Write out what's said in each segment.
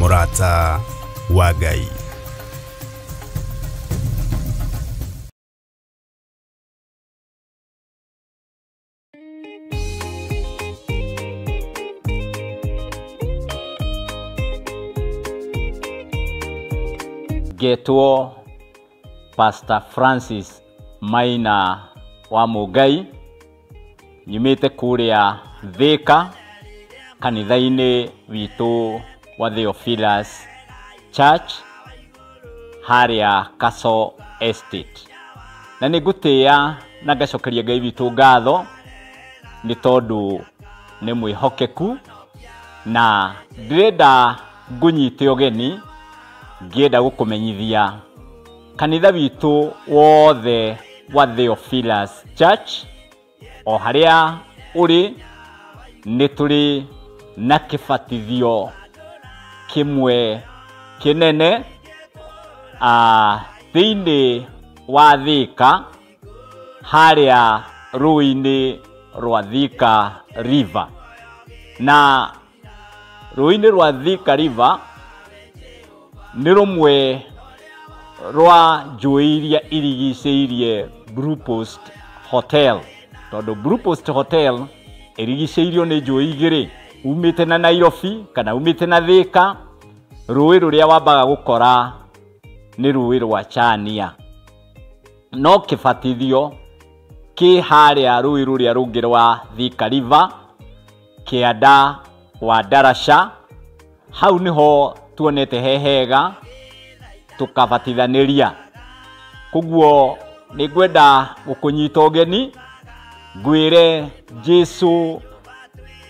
Murata wa Ngai. Getwo Pastor Francis Maina wa Mugai nyumite kuria Thika kanitha-ini witu wa Theophilus Church haria Kaso Estate. Na nigutia na ngacokeria Ngai witu ngatho ni tondu ni mwihokeku na ndirenda ngunyite ogeni ngienda gukumenyithia kanitha witu wothe wa Theophilus Church o haria uri ni turi na kibatithio kimwe kinene thiini wa Thika haria ruini rwa Thika River. Na ruini rwa Thika River ni rumwe rwa njui iria irigicĩirie Blue Post Hotel. Tondu Blue Post Hotel irigicĩirio ni njui igĩrĩ, umite na Nairobi kana umite na Thika. Rũĩ rũrĩa wambaga gũkora ni rũĩ rwa Chania, no kibatithio ki haria rũĩ rũrĩa rũngĩ rwa Thika River kianda wa Darasha. Hau niho tuonete hehega tukabatithaniria. Kuguo ni ngwenda gukunyita ogeni ngwire Jesu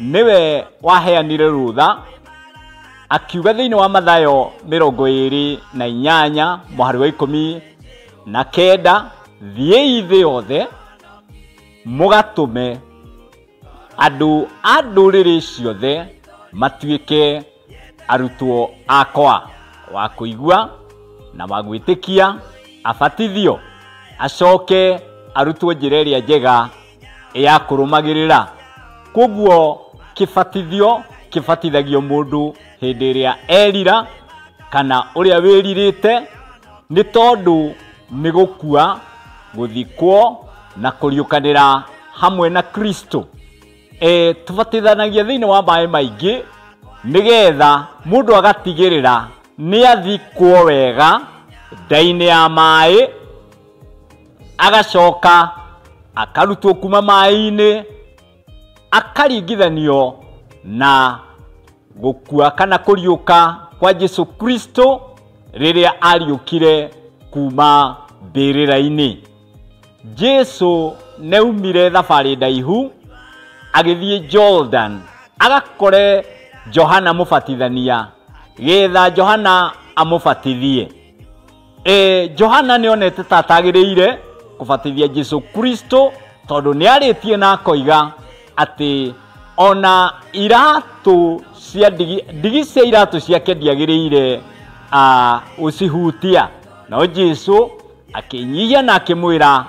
niwe waheanire rutha akiuga thiini wa Mathayo 28 mũhari wa 19 thiĩi thĩ yothe mũgatume andu a ndũrĩrĩ ciothe matuĩke arutwo akwa wa kuigua na magwĩtĩkia abatithio acoke arutwo njĩra ĩrĩa njega ya kũrũmagĩrĩra. Koguo kibatithio kibatithagio mundu hĩndĩ ĩrĩa erira kana ũrĩa wĩrirĩte, nĩ tondu nĩ gũkua gũthikwo na kũriũkanĩra hamwe na Kristo. Tubatithanagia thĩinĩ wa maĩ maingĩ nigetha mundu agatigĩrĩra nĩ athikwo wega ndainĩ ya maĩ, agacoka akarutwo kuma maĩ-inĩ, akaringithanio na gũkua kana kũriũka kwa Jesu Kristo rĩrĩa ariũkire kuma mbĩrĩra-inĩ. Jesu neumire thabarĩ ndaihu agĩthiĩ Jordan agakore Johana mũbatithania getha Johana amũbatithie. Johana nĩonete ta atagĩrĩire kũbatithia Jesu Kristo tondu nĩarĩtie na koiga atĩ ona iratu cia ndigi cia iratu ciake ndiagĩrĩire ucihutia. No Jesu akĩnyihia na akĩmwĩra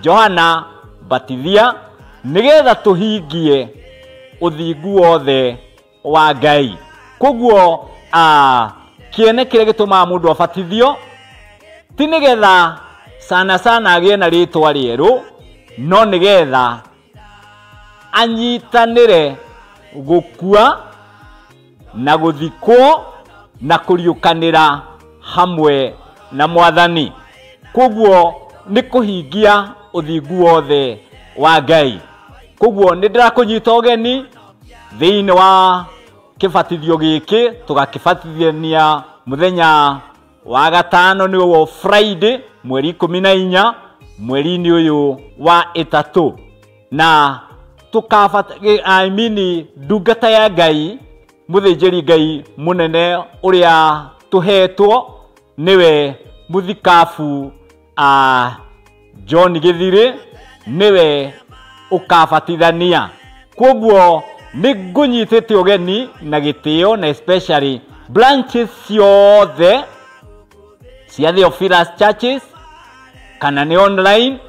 Johana batithia nigetha tuhingie uthingu wothe wa Ngai. Koguo kiene kĩrĩa gĩtũmaga mundu abatithio ti nigetha sana agĩe na rĩtwa rĩerũ, no nigetha anyitanĩre gũkua na gũthikwo na kũriũkanĩra hamwe na Mwathani. Koguo nĩ kũhingia uthingu wothe wa Ngai. Koguo nĩ ndĩrakũnyita ogeni thĩinĩ wa kibatithio gĩkĩ tũgakĩbatithania mũthenya wa gatano nĩguo Friday mweri 14 mweri-inĩ ũyũ wa ĩtatũ. Na ndungata ya Ngai mũthĩnjĩri Ngai mũnene ũrĩa tũhetwo niwe mũthikabu John Gĩthirĩ niwe ũkabatithania. Koguo nĩ ngũnyitĩte ogeni na gĩtĩo, na especially branches ciothe cia Theophilus Churches kana nĩ online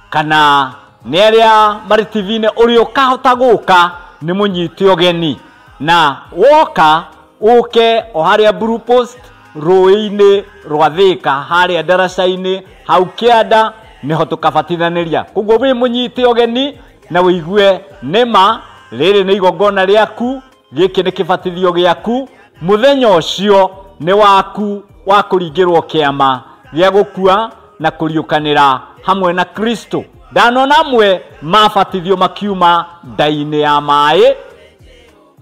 kana nĩ arĩa marĩ TV-inĩ, ũrĩa ũkahota gũka nĩ mũnyite ogeni. Na woka uke o haria Blue Post ruini rwa Thika haria daraca-ini hau kianda niho tukabatithaniria. Koguo wi munyite ogeni na wigue nema riri ni igongona riaku, giki ni kibatithio giaku, muthenya ucio ni waku wa kuringirwo kiama gia gukua na kuriukanira hamwe na Kristo. Ndanona amwe mabatithio makiuma ndaini ya mai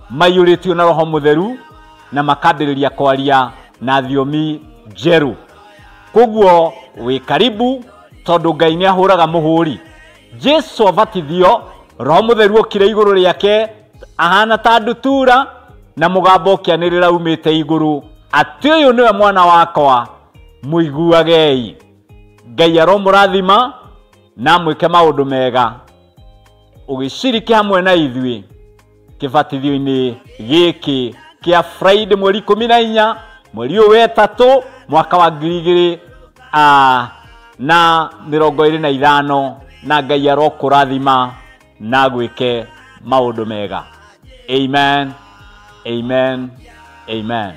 mayuritio na Roho Mutheru na makambiriria kwaria na thiomi njeru. Koguo wi karibu tondu Ngai ni ahuraga muhuri. Jesu abatithio Roho Mutheru okire iguru riake ahana ta ndutura na mugambo kianirira umite iguru ati uyu niwe mwana wakwa muiguagei. Ngai aromurathima na mwike maundu mega ugiciriki hamwe na ithui kibatithio-ini giki kia Friday mweri 14 mweri wa 3 mwaka wa 2025 na Ngai arokurathima na gwike maundu mega. Amen, amen, amen.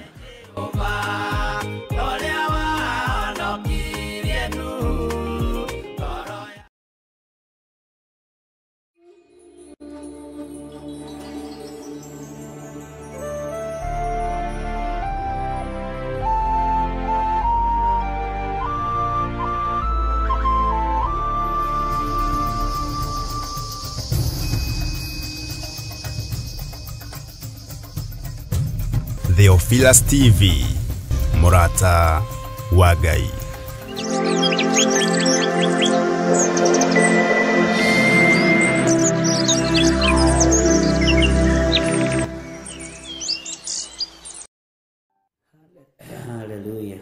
Theophilus TV, Murata wa Ngai. Hallelujah.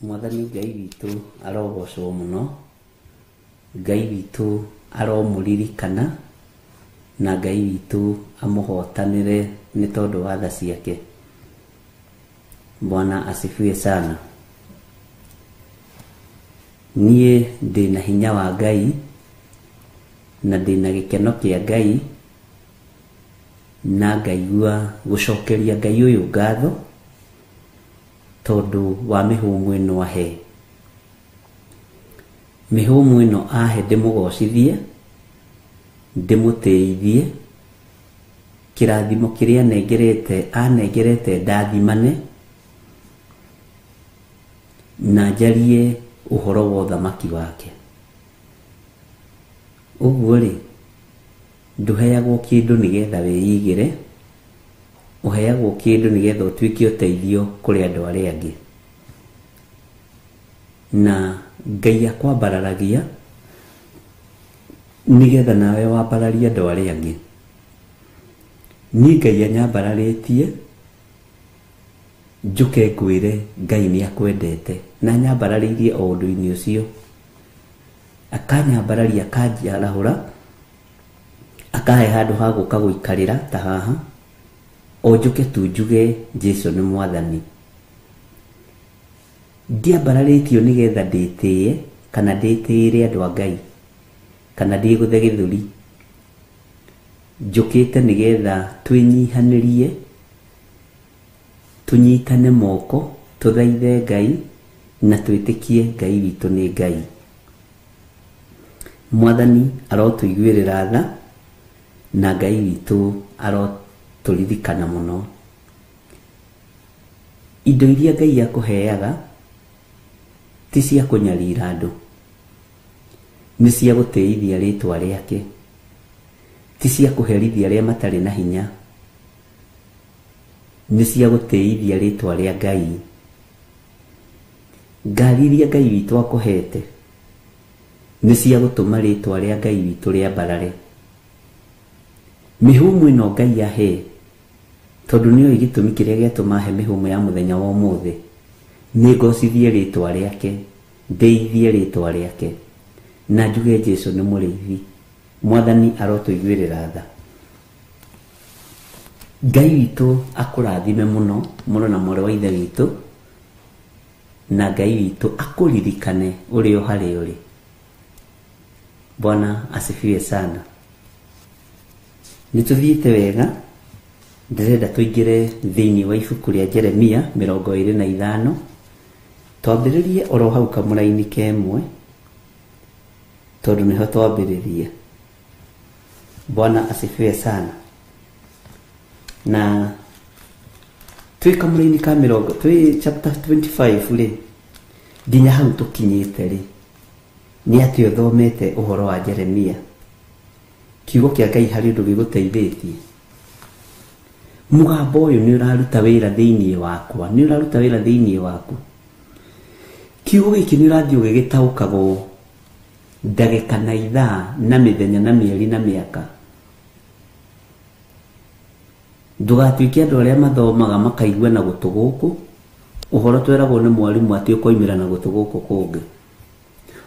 Mwathani Ngai witu arogocwo muno. Ngai witu aromuririkana na Ngai witu amuhotanire ni tondu wa tha ciake. Bwana asifiwe sana. Nie ndina hinya wa Ngai na ndina gikeno kia Ngai na ngaigua gucokeria Ngai uyu ngatho tondu wa mihumu ino ahe. Mihumu ino ahe ndimugocithie, ndimuteithie, kirathimo kiria anengerete ndathimane na njarie uhoro wa uthamaki wake. Uguo ri nduheagwo kindu nigetha wiyigire, uheagwo kindu nigetha utwike uteithio kuri andu aria angi. Na Ngai akwambararagia nigetha nawe wambararie andu aria angi. Ni Ngai anyambararĩtie njuke ngwĩre Ngai nĩ akwendete na nyambararĩirie o ũndũ-inĩ ũcio. Akanyambararia akanjarahũra akahe handũ ha gũka gũikarĩra ta haha o njuke tu njuge Jesũ nĩ Mwathani. Ndiambararĩtio nĩgetha ndĩtĩe kana ndĩtĩĩre andũ a Ngai kana ndĩgũthe gĩthũri. Njukite nigetha twinyihanĩrie, tunyitane moko, tuthaithe Ngai na twĩtĩkie Ngai witũ nĩ Ngai. Mwathani arotuiguĩrĩra tha na Ngai witũ arotũririkana mũno. Indo iria Ngai akũheaga ti cia kũnyarira andũ, nĩ cia gũtĩithia rĩtwa rĩake, ti cia kũherithia arĩa matarĩ na hinya, nĩ cia gũtĩithia rĩtwa rĩa Ngai. Ngari iria Ngai witũ akũhete nĩ cia gũtũma rĩtwa rĩa Ngai witũ rĩambarare. Mĩhũmũ ĩno Ngai ahe tondu nĩoĩ gĩtũmi kĩrĩa gĩatũma he mĩhũmũ ya mũthenya wa ũmũthĩ. Nĩ ngocithie rĩtwa rĩake, ndeithie rĩtwa rĩake na njuge Jesũ nĩ mũrĩithi. Mwathani arotũiguĩrĩra tha. Ngai witũ akũrathime mũno mũno na mwarĩ wa ithe witũ, na Ngai witũ akũririkane ũrĩ o harĩa ũrĩ. Bwana asifiwe sana. Nĩtũthiĩte wega ndirenda tuingire thiini wa ibuku ria Jeremia 25 twambiririe oro hau kamuraini kemwe tondu niho twambiririe. Bwana asifiwe sana. Na twi kamuraini ka twi chapter 25 ri nginya hau tukinyite ri ni ati uthomete uhoro wa Jeremia. Kiugo kia Ngai hari ndu giguteithitie. Mugambo uyu ni uraruta wira thiini wakwa, ni uraruta wira thiini waku. Kiugo giki ni urathii ugigitaukago ndagika na ithaa na mithenya na mieri na miaka. Ndugatuike andu aria mathomaga makaigua na gutu guku uhoro tweragwo ni mwarimu ati ukoimira na gutu guku kungi.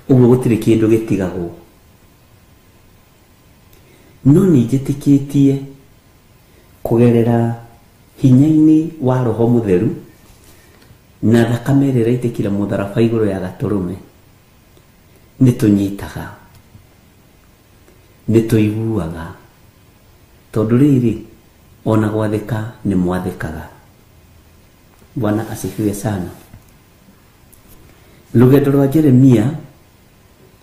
Uguo gutiri kindu gitigagwo. No nijitikitie kugerera hinya-ini wa Roho Mutheru na thakame ĩrĩa ĩraitikire mũtharaba igũrũ ya Gatũrũme nĩtũnyitaga, nĩtũiguaga, tondũ rĩrĩ ona gwathĩka nĩ mwathĩkaga. Bwana asifiwe sana. Rũgendo rwa Jeremia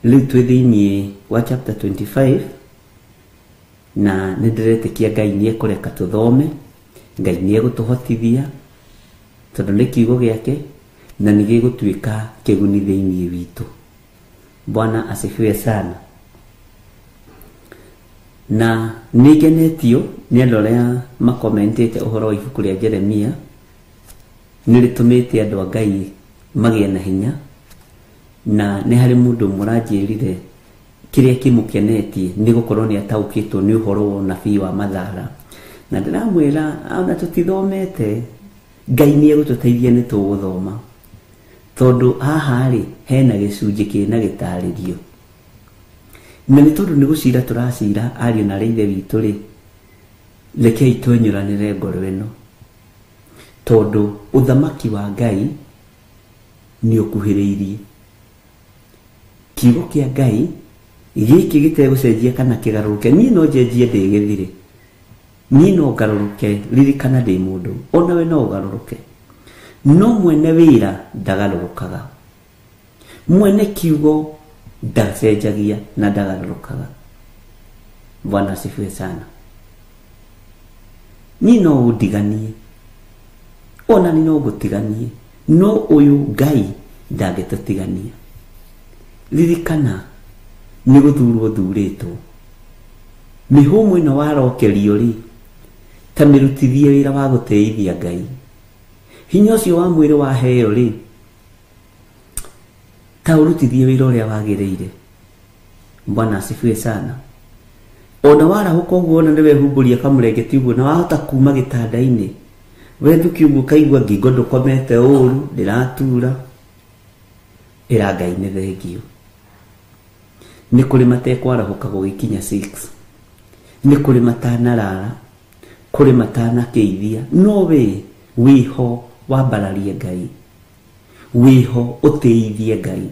rĩu twĩ thĩinĩ wa chapter 25 na nĩndĩretĩkia Ngai nĩekũreka tũthome, Ngai nĩegũtũhotithia tondũ nĩ kiugo gĩake na nĩgĩgũtuĩka kĩguni thĩinĩ witũ. Bwana asifiwe sana. Na nĩngenetio nĩ andũ arĩa makomentĩte ũhoro wa ibuku rĩa Jeremia, nĩrĩtũmĩte andũ a Ngai magĩe na hinya, na nĩ harĩ mũndũ mũranjĩrire kiria kimukenetie ni gukorwo ni ataukitwo ni uhoro wa nabii wa Mathara. Na ndiramwira ona tutithomete, Ngai ni egũtũteithia ni tũgũthoma, tondu haha ri hena gĩcunjĩ kĩna gĩtarĩrio. Na nĩ tondu nĩ gũcira tũracira ariũ na ithe witũ ri, rekei twenyũranĩre ngoro ĩno, tondu uthamaki wa Ngai ni ũkuhĩrĩirie. Kiugo kia Ngai giki gitegũcenjia kana kĩgarũrũke. Niĩ no njenjie ndĩ gĩthire, niĩ no ngarũrũke ririkana ndĩ mũndũ, ona we no ũgarũrũke, no mwene wĩra ndagarũrũkaga, mwene kiugo ndacenjagia na ndagarũrũkaga. Bwana asifiwe sana. Niĩ no ũndiganie, ona ni no ngũtiganie, no ũyũ Ngai ndangĩtũtigania. Ririkana ni guthurwo thurĩtwo. Mĩhũmũ ĩno warokerio ri ta mĩrutithie wĩra wa gũteithia Ngai. Hinya ũcio wa mwĩrĩ waheo ri ta ũrutithie wĩra ũrĩa wagĩrĩire. Bwana asifiwe sana. Ona warahũka ũguo ona nĩwe humbũria kamũrengeti ũguo na wahota kuma gĩtanda-inĩ, we thuki ũguo kaigua ngingo ndũkomete ũru, ndĩratura, ĩra Ngai nĩ thengio. Nĩ kũrĩ matekwarahũka gũgĩkinya 6, nĩ kũrĩ matanarara, kũrĩ matanakĩithia, no we wĩho wambararie Ngai, wĩho ũtĩithie Ngai,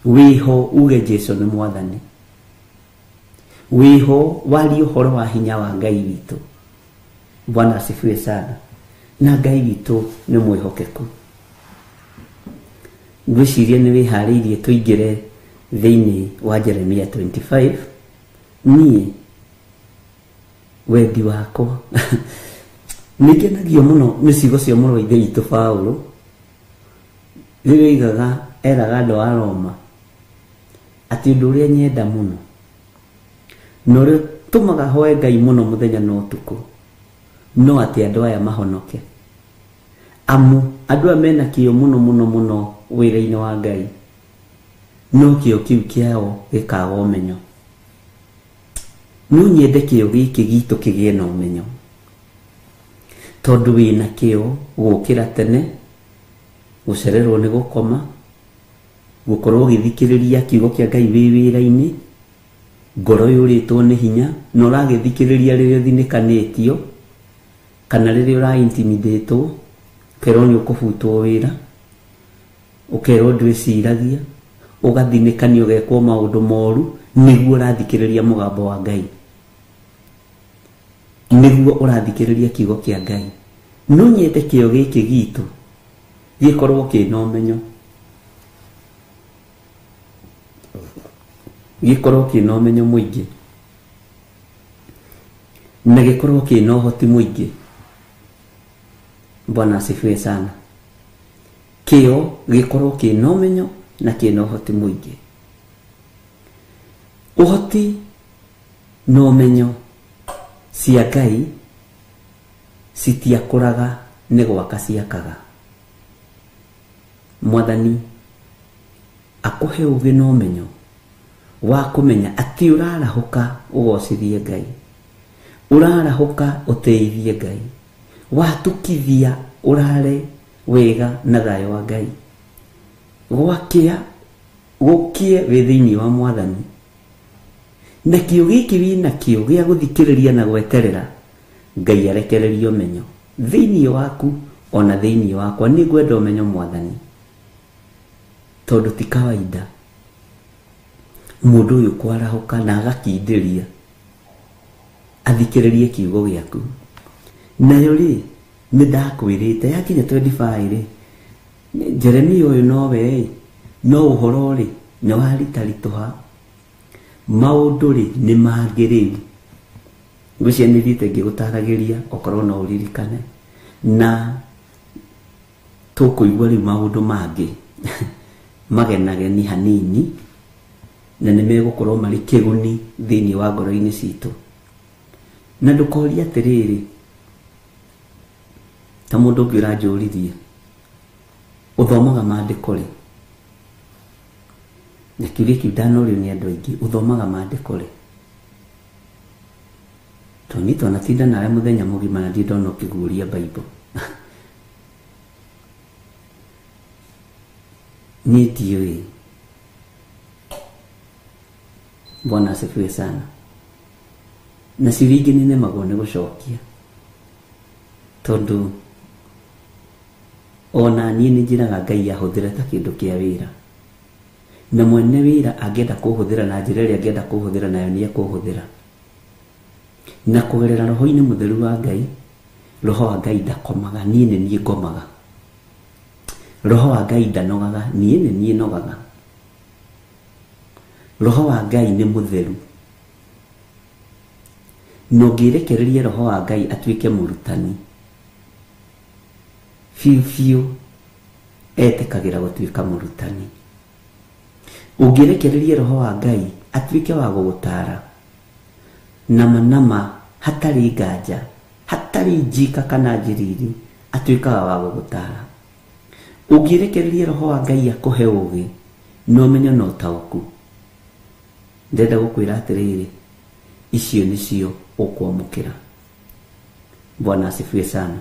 wĩho uge Jesũ nĩ Mwathani, wĩho warie ũhoro wa hinya wa Ngai witũ. Bwana asifiwe sana. Na Ngai witũ nĩ mwĩhokeku. Ngwĩciria nĩ wĩharĩirie tũingĩre thĩinĩ wa Jeremia 25. Niĩ wendi wakwa nĩngenagio mũno nĩ ciugo cia mũrũ wa ithe witũ Paũlũ rĩrĩa eraga andũ a Roma atĩ ũndũ ũrĩa nyenda mũno na ũrĩa ũtũmaga hoe Ngai mũno mũthenya na ũtukũ no atĩ andũ aya mahonoke. Amu andũ aya mena kĩo mũno mũno mũno wĩra-inĩ wa Ngai, no kĩo kĩu kĩao gĩkaga ũmenyo. No nyende kĩo gĩkĩ gitũ kĩgĩe na ũmenyo, tondu wĩna kĩo gũkĩra tene, gũcererwo nĩ gũkoma, gũkorwo ũgĩthikĩrĩria kiugo kĩa Ngai wĩ wĩra-inĩ, ngoro yũrĩtwo nĩ hinya na ũragĩthikĩrĩria rĩrĩa ũthinĩkanĩtio kana rĩrĩa ũraintimidatwo, ũkerwo nĩ ũkũbutwo wĩra, ũkerwo ndwĩciragia, ũgathinĩkanio ũgekwo maũndũ moru nĩguo ũrathikĩrĩria mũgambo wa Ngai. niguo urathikiriria kiugo kia Ngai no nyende kio giki gitu gikorwo kina umenyo muingi na gikorwo kina uhoti muingi. Bwana asifiwe sana. Kio gikorwo kina umenyo na kina uhoti muingi. Uhoti no umenyo cia Ngai citiakuraga ni gwaka ciakaga. Mwathani akuhe ugi no umenyo wa kumenya ati urarahuka ugocithie Ngai, urarahuka uteithie Ngai, watukithia urare wega na thayo wa Ngai, gwakia gukie withiini wa Mwathani. Na kio giki wina kio gia guthikiriria na gweterera Ngai arekererie umenyo thiini waku ona thiini wakwa. Ni gwenda umenyo Mwathani, tondu ti kawaida mundu uyu kwarahuka na agakindiria athikiririe kiugo giaku. Nayo ri ni ndakwirite yakinya 25 ri Jeremia uyu nowe no uhoro ri no haritarituha maundu ri ni magiriu gucia ni thite ngigutaragiria okorwo no uririkane na tukuigwa ri maundu mangi magenageni hanini na nimegukorwo mari kiguni thiini wa ngoro-ini citu. Na ndukoria atiriri ta mundu ungi uranjurithia uthomaga maandiko ri na kiugo kiu ndanorio ni andu aingi uthomaga maandiko ri toni tona tinda nawe muthenya mugima na ndi ndona ukiguria Bible ni ndiui. Bwana asifiwe sana. Na ciringi ni magone gucokia tondu ona ni njiraga Ngai ahuthira ta kindu kia wira, na mwene wira angenda kuhuthira na njira iria angenda kuhuthira nayo ni akuhuthira na kugerera roho-ini mutheru wa Ngai. Roho wa Ngai ndakomaga, nie ni ngomaga. Roho wa Ngai ndanogaga, nie ni nogaga. Roho wa Ngai ni mutheru, no ngirekererie roho wa Ngai atuike murutani fiu etikagira gutuika murutani. Ungirekererie roho wa Ngai atuike wa gugutara nama hatari nganja, hatari njika kana njiriri, atuika wa gugutara. Ungirekererie roho wa Ngai akuhe ugi no menyo no tauku. Ndenda gukwira atiriri icio nicio ukwamukira. Bwana asifiwe sana.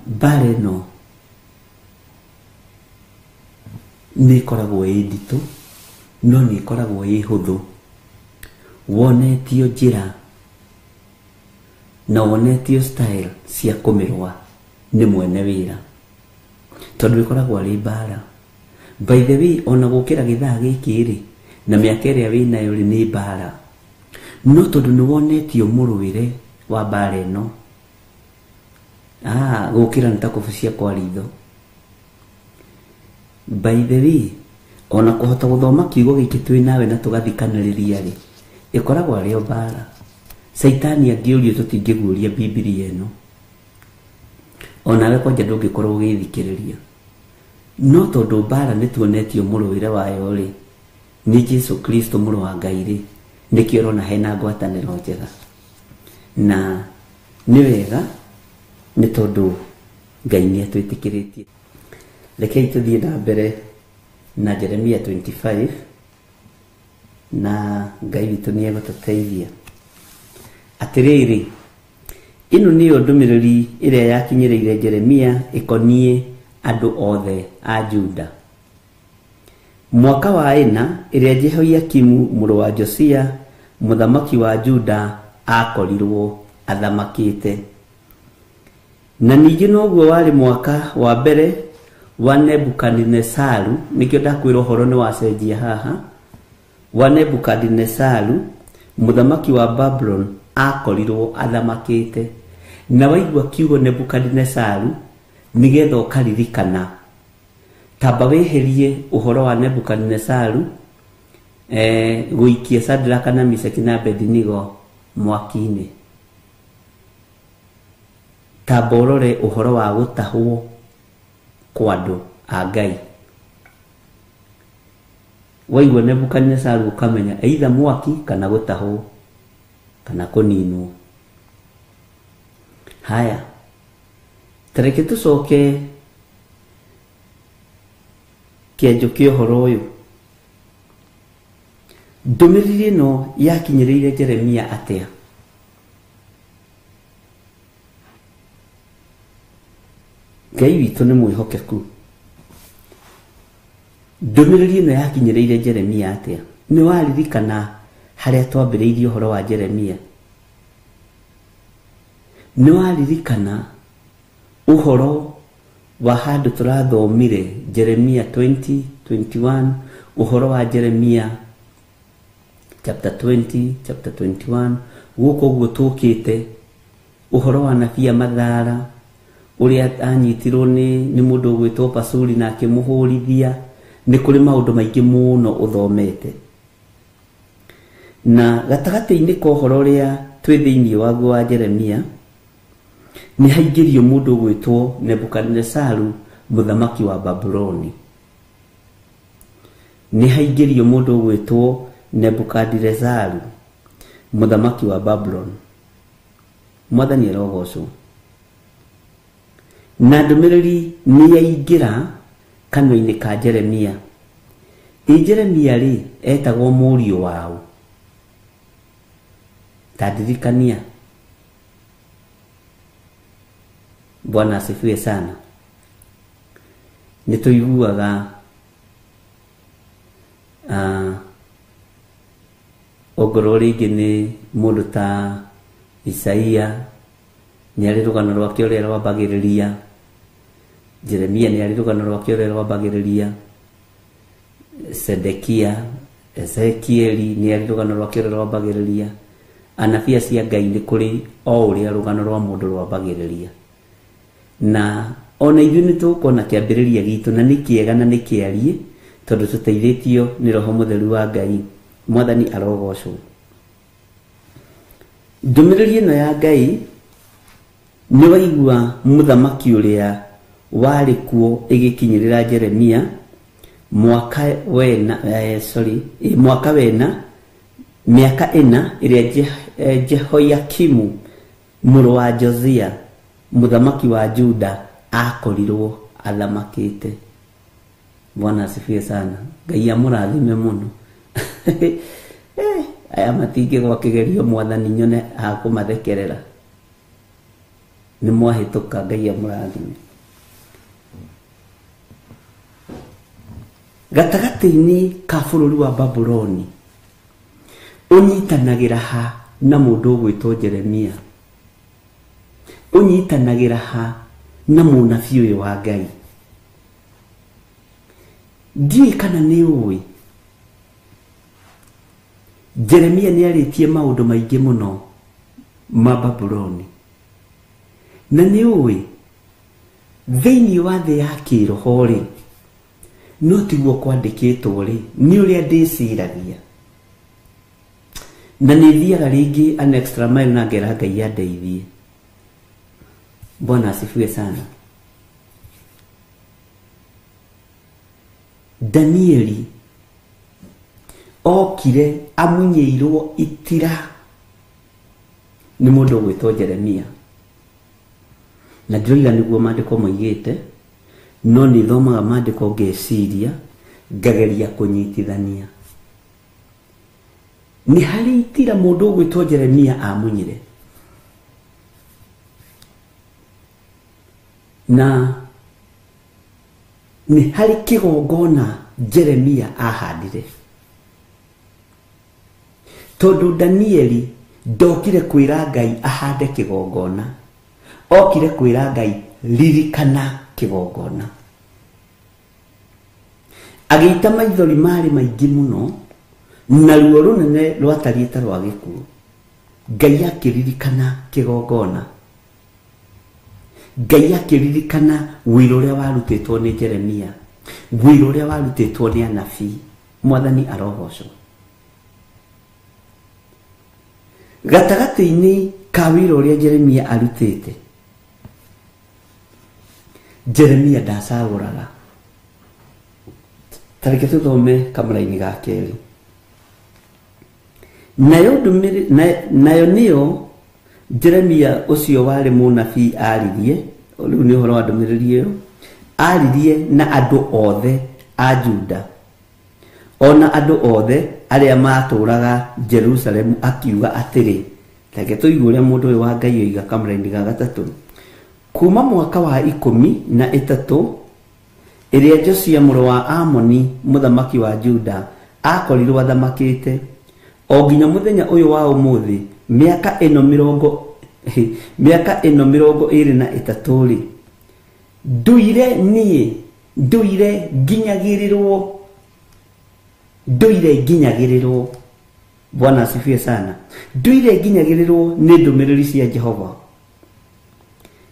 Bare no ni koragwo inditu no ni koragwo ihuthu. Wonetio njira na wonetio style cia kumirwa ni mwene wira tondu ikoragwo ari bara. By the way, ona gukira githaa giki ri na miaka iria winayo ri ni bara, no tondu ni wonetio muruire wa bara ino gukira nitakubucia kwa ritho. By the way, ona kuhota guthoma kiugo giki twi nawe na tugathikaniriria ri ikoragwo ari o bara. Saitani angiurio tutingiguria Biblia ino, ona we kwanja ndungikorwo ugithikiriria. No tondu bara nituonetio muruire wayo ri ni Jesu Kristo muru wa Ngai ri nikio rona hena ngwataniro njega, na ni wega ni tondu Ngai ni atwitikiritie. Rekei tuthie na mbere na Jeremia 25 na Ngai witu ni egututeithia. Atiriri, ino ni ndumiriri iria yakinyiriire Jeremia ikonie andu othe a Juda. Mwaka wa 4 iria Jehoiakimu muru wa Josia muthamaki wa Juda akorirwo athamakite. Na ningi noguo wari mwaka wa mbere wa Nebukadnesaru, nikio ndakwira horo ni wacenjia haha, wa Nebukadnesaru muthamaki wa Babylon akorirwo athamakite na waigua kiugo Nebukadnezaru nigetha ukaririkana tamba weherie uhoro wa Nebukadnezaru guikia Shadraka na Meshaki na Abednego mwaki-ini tamba urore uhoro wa gutahwo kwa andu a Ngai waigua Nebukadnezaru ukamenya either mwaki kana gutahwo kana kuninwo. Haya, tareke tucoke kĩanjũ kĩa ũhoro ũyũ. Ndũmĩrĩri ĩno yakinyĩrĩire Jeremia atĩa? Ngai witũ nĩ mwĩhokeku. Ndũmĩrĩri ĩno yakinyĩrĩire Jeremia atĩa? Nĩ waririkana harĩa twambĩrĩirie ũhoro wa Jeremia? Nĩ waririkana uhoro wa handũ tũrathomire Jeremia 20:21, uhoro wa Jeremia chapter 20, chapter 21, gũkũ ũguo tũkĩte uhoro wa nabii Mathara ũrĩa anyitirwo nĩ mũndũ ũgwĩtwo Pasuri na akĩmũhũrithia. Nĩ kũrĩ maũndũ maingĩ mũno ũthomete, na gatagatĩ-inĩ ka ũhoro ũrĩa twĩ thĩinĩ waguo wa Jeremia nĩ haingĩrio mũndũ ũgwĩtwo Nebukadnezaru muthamaki wa Babyloni. Nĩ haingĩrio mũndũ ũgwĩtwo Nebukadnezaru muthamaki wa Babylon. Mwathani arogocwo. Na ndũmĩrĩri nĩ yaingĩra kanua-inĩ ka Jeremia. Jeremia rĩ etagwo mũriũ wao. Tadirikania. Bwana asifiwe sana. Nituiguaga ogoro rĩngĩ nĩ mũndũ ta Isaia nĩ arĩ rũgano rwake ũrĩa rwambagĩrĩria. Jeremia nĩ arĩ rũgano rwake ũrĩa rwambagĩrĩria. Sedekia, Ezekieli nĩ arĩ rũgano rwake ũrĩa rwambagĩrĩria. Anabii acio Ngai nĩ kũrĩ o ũrĩa rũgano rwa mũndũ rwambagĩrĩria. Na ona ithuĩ nĩ tũkuona kĩambĩrĩria gitũ na nĩ kĩega na nĩ kĩariĩ tondũ tũteithĩtio nĩ Roho Mũtheru wa Ngai. Mwathani arogocwo. Ndũmĩrĩri ĩno ya Ngai nĩ waigua muthamaki ũrĩa warĩ kuo ĩgĩkinyĩrĩra Jeremia mwaka wena miaka ĩna ĩrĩa Jehoiakimu mũrũ wa Josia muthamaki wa Juda akorirwo athamakĩte. Bwana asifiwe sana. Ngai amũrathime mũno. Aya matingĩ gwa kĩgerio Mwathani nyone akũmathekerera. Nĩ mwahĩtũka. Ngai amũrathime. Gatagatĩ-inĩ ka bũrũri wa Babyloni ũnyitanagĩra ha na mũndũ ũgwĩtwo Jeremia. Ũnyitanagĩra ha na mũnabii ũyũ wa Ngai. Ndiũĩ kana nĩ ũĩ Jeremia nĩ arĩtie maũndũ maingĩ mũno ma Babyloni. Na nĩ ũĩ thĩinĩ wa thĩ ya kĩroho rĩ no tiguo kwandĩkĩtwo rĩ nĩ ũrĩa ndĩciragia. Na nĩ thiaga rĩngĩ an extra mile na ngera Ngai andeithie. Bwana asifiwe sana. Danieli okire amunyĩirwo itira nĩ mũndũ ũgwĩtwo Jeremia. Na ndĩroiga nĩguo maandĩko moigĩte, no nĩ thomaga maandĩko ngeciria ngageria kũnyitithania. Nĩ harĩ itira mũndũ ũgwĩtwo Jeremia amunyire. Na nĩ harĩ kĩgongona Jeremia ahandire. Tondũ Danieli ndokire kwĩra Ngai ahande kĩgongona, okire kwĩra Ngai ririkana kĩgongona. Agĩita maithori marĩ maingĩ mũno na ruo runene rwatariĩ ta rwa gĩkuũ. Ngai akĩririkana kĩgongona, Ngai akĩririkana wĩra ũrĩa warutĩtwo nĩ Jeremia, wĩra ũrĩa warutĩtwo nĩ anabii. Mwathani arogocwo. Gatagatĩ-inĩ ka wĩra ũrĩa Jeremia arutĩte, Jeremia ndacagũraga. Tareke tũthome kamũra-inĩ ga kerĩ. Nayo nĩyo Jeremia ũcio warĩ mũnabii aririe, rĩu nĩ ũhoro wa ndũmĩrĩri ĩyo, aririe na andũ othe a Juda, ona andũ othe arĩa matũũraga Jerusalemu, akiuga atĩrĩ. Reke tũigue ũrĩa mũndũ ũyũ wa Ngai oiga kamũra-inĩ ga gatatũ. Kuma mwaka wa 13 ĩrĩa Josia mũrũ wa Amoni mũthamaki wa Juda akorirwo athamakĩte, o nginya mũthenya ũyũ wa ũmũthĩ, mĩaka ĩno 23 nduire nginyagĩrĩrwo. Bwana asifiwe sana. Nduire nginyagĩrĩrwo nĩ ndũmĩrĩri cia Jehova.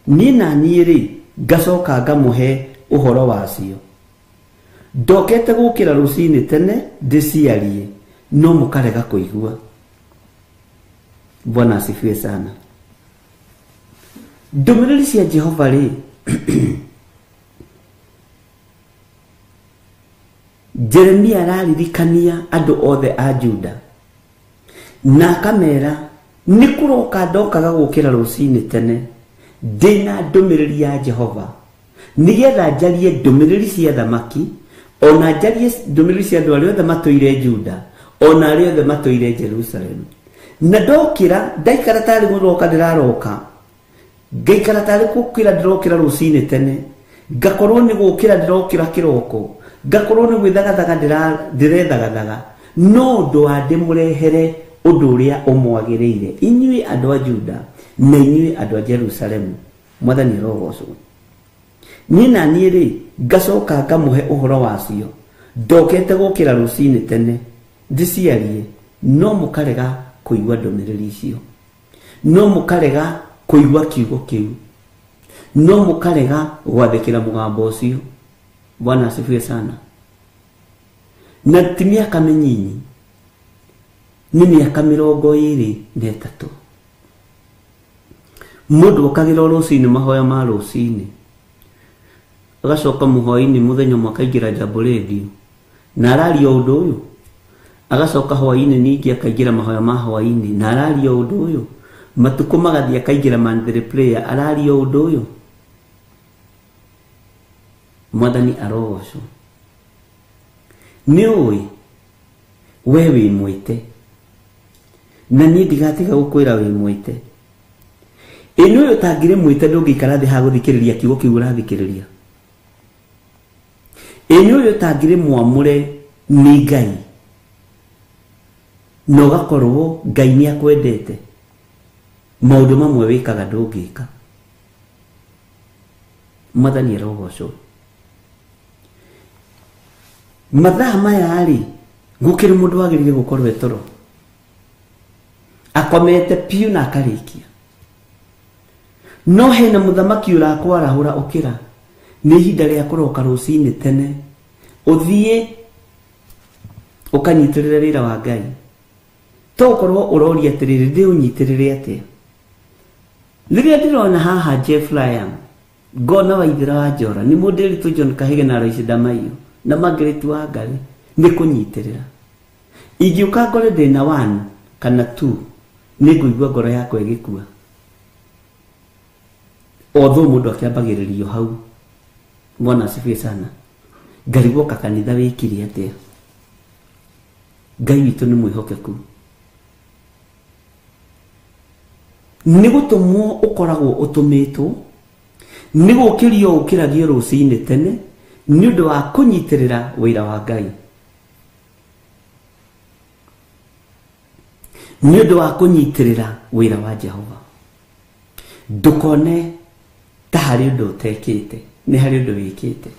Niĩ na niĩ ngacoka ngamũhe ũhoro wacio. Ndokete gũkĩra rũcinĩ tene ndĩciarie, no mũkarega kũigua. Bwana asifiwe sana. Ndũmĩrĩri cia Jehova Jeremia araririkania andũ othe a Juda, na akamera nĩ kũroka ndokaga gũkĩra rũcinĩ tene ndĩna ndũmĩrĩri ya Jehova, nĩgetha njarie ndũmĩrĩri cia thamaki, ona njarie ndũmĩrĩri cia andũ arĩa othe matũire Juda, ona arĩa othe matũire Jerusalemu. Na ndokĩra ndaikara tarĩ mũroka ndĩraroka, ngaikara tarĩ gũkĩra ndĩrokĩra rũcinĩ tene, ngakorwo nĩ gũkĩra ndĩrokĩra kĩroko, ngakorwo nĩ gwĩthagathaga ndĩrethagathaga, no ũndũ wa ndĩmũrehere ũndũ ũrĩa ũmwagĩrĩire, inyuĩ andũ a Juda na inyuĩ andũ a Jerusalemu. Mwathani arogocwo. Niĩ na niĩ ngacoka ngamũhe ũhoro wacio. Ndokete gũkĩra rũcinĩ tene ndĩciarie, no mũkarega kũigua ndũmĩrĩri icio, no mũkarega kũigua kiugo kĩu, no mũkarega gwathĩkĩra mũgambo ũcio. Bwana asifiwe sana. Na ti mĩaka mĩnyinyi, nĩ mĩaka 23. Mũndũ okagĩra rũcinĩ mahoya ma rũcinĩ, agacoka mũhoi-inĩ mũthenya ũmwe akaingĩra Jambo Radio na araria ũndũ ũyũ, agacoka hwaĩ-inĩ ningĩ akaingĩra mahoya ma hwaĩ-inĩ na araria ũndũ ũyũ, matukũ magathiĩ akaingĩra Mandela Prayer araria ũndũ ũyũ. Mwathani arogocwo. Nĩ ũĩ we wĩ mwĩte, na niĩ ndigatiga gũkwĩra wĩ mwĩte. Ĩnĩ ũyũ tangĩrĩ mwĩte ndũngĩikara thĩ ha gũthikĩrĩria kiugo kĩu ũrathikĩrĩria. Ĩnĩ ũyũ tangĩrĩ mwamũre nĩ Ngai, na ũgakorwo Ngai nĩ akwendete, maũndũ mamwe wĩkaga ndũngĩka. Mwathani arogocwo. Mathaa maya gũkĩrĩ mũndũ wagĩrĩire gũkorwo toro, akomete piũ na akarĩkia. No hena mũthamaki ũrakwarahũra ũkĩra, nĩ ihinda rĩa kũroka rũcinĩ tene ũthiĩ ũkanyitĩrĩra wĩra wa Ngai. To ũkorwo ũroria atĩrĩrĩ ndĩũnyitĩrĩre atĩa. Rĩrĩa ndĩrona haha Jeff Ryan, ngona Waithĩra wa Njora, nĩ mũndĩritũ John Kahĩge na Lois Ndamaio na Margaret Wangari, nĩ kũnyitĩrĩra. Ingĩũka ngore ndĩna 1 kana 2, nĩ ngũigua ngoro yakwa ĩgĩkua. Otho mũndũ akĩambagĩrĩrio hau. Bwana asifiwe sana. Ngarigwo kanitha wĩkire atĩa. Ngai witũ nĩ mwĩhokeku. Nĩ gũtũmwo ũkoragwo ũtũmĩtwo, nĩ gũkĩrio ũkĩragio rũcinĩ tene, nĩ ũndũ wa kũnyitĩrĩra wĩra wa Ngai. Nĩ ũndũ wa kũnyitĩrĩra wĩra wa Jehova. Ndũkone ta harĩ ũndũ ũtekĩte, nĩ harĩ ũndũ wĩkĩte.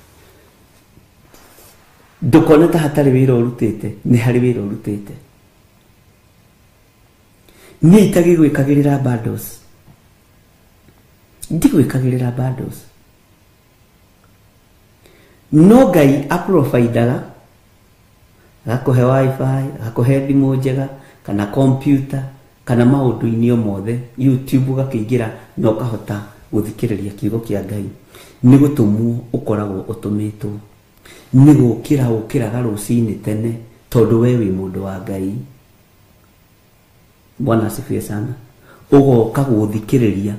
Ndũkone ta hatarĩ wĩra ũrutĩte, nĩ harĩ wĩra ũrutĩte. ni itagigwikagirira bundles ndigwikagirira bundles no Ngai aprovidaga agakuhe wifi agakuhe thimu njega kana computer kana maundu-ini mothe YouTube gakĩingira no kahota guthikiriria kiugo kia Ngai ni gutumwo ukoragwo utumitwo ni gukira ukiraga rucini tene tondu we wi mundu wa Ngai. Bwana asifiwe sana. Ugoka guthikiriria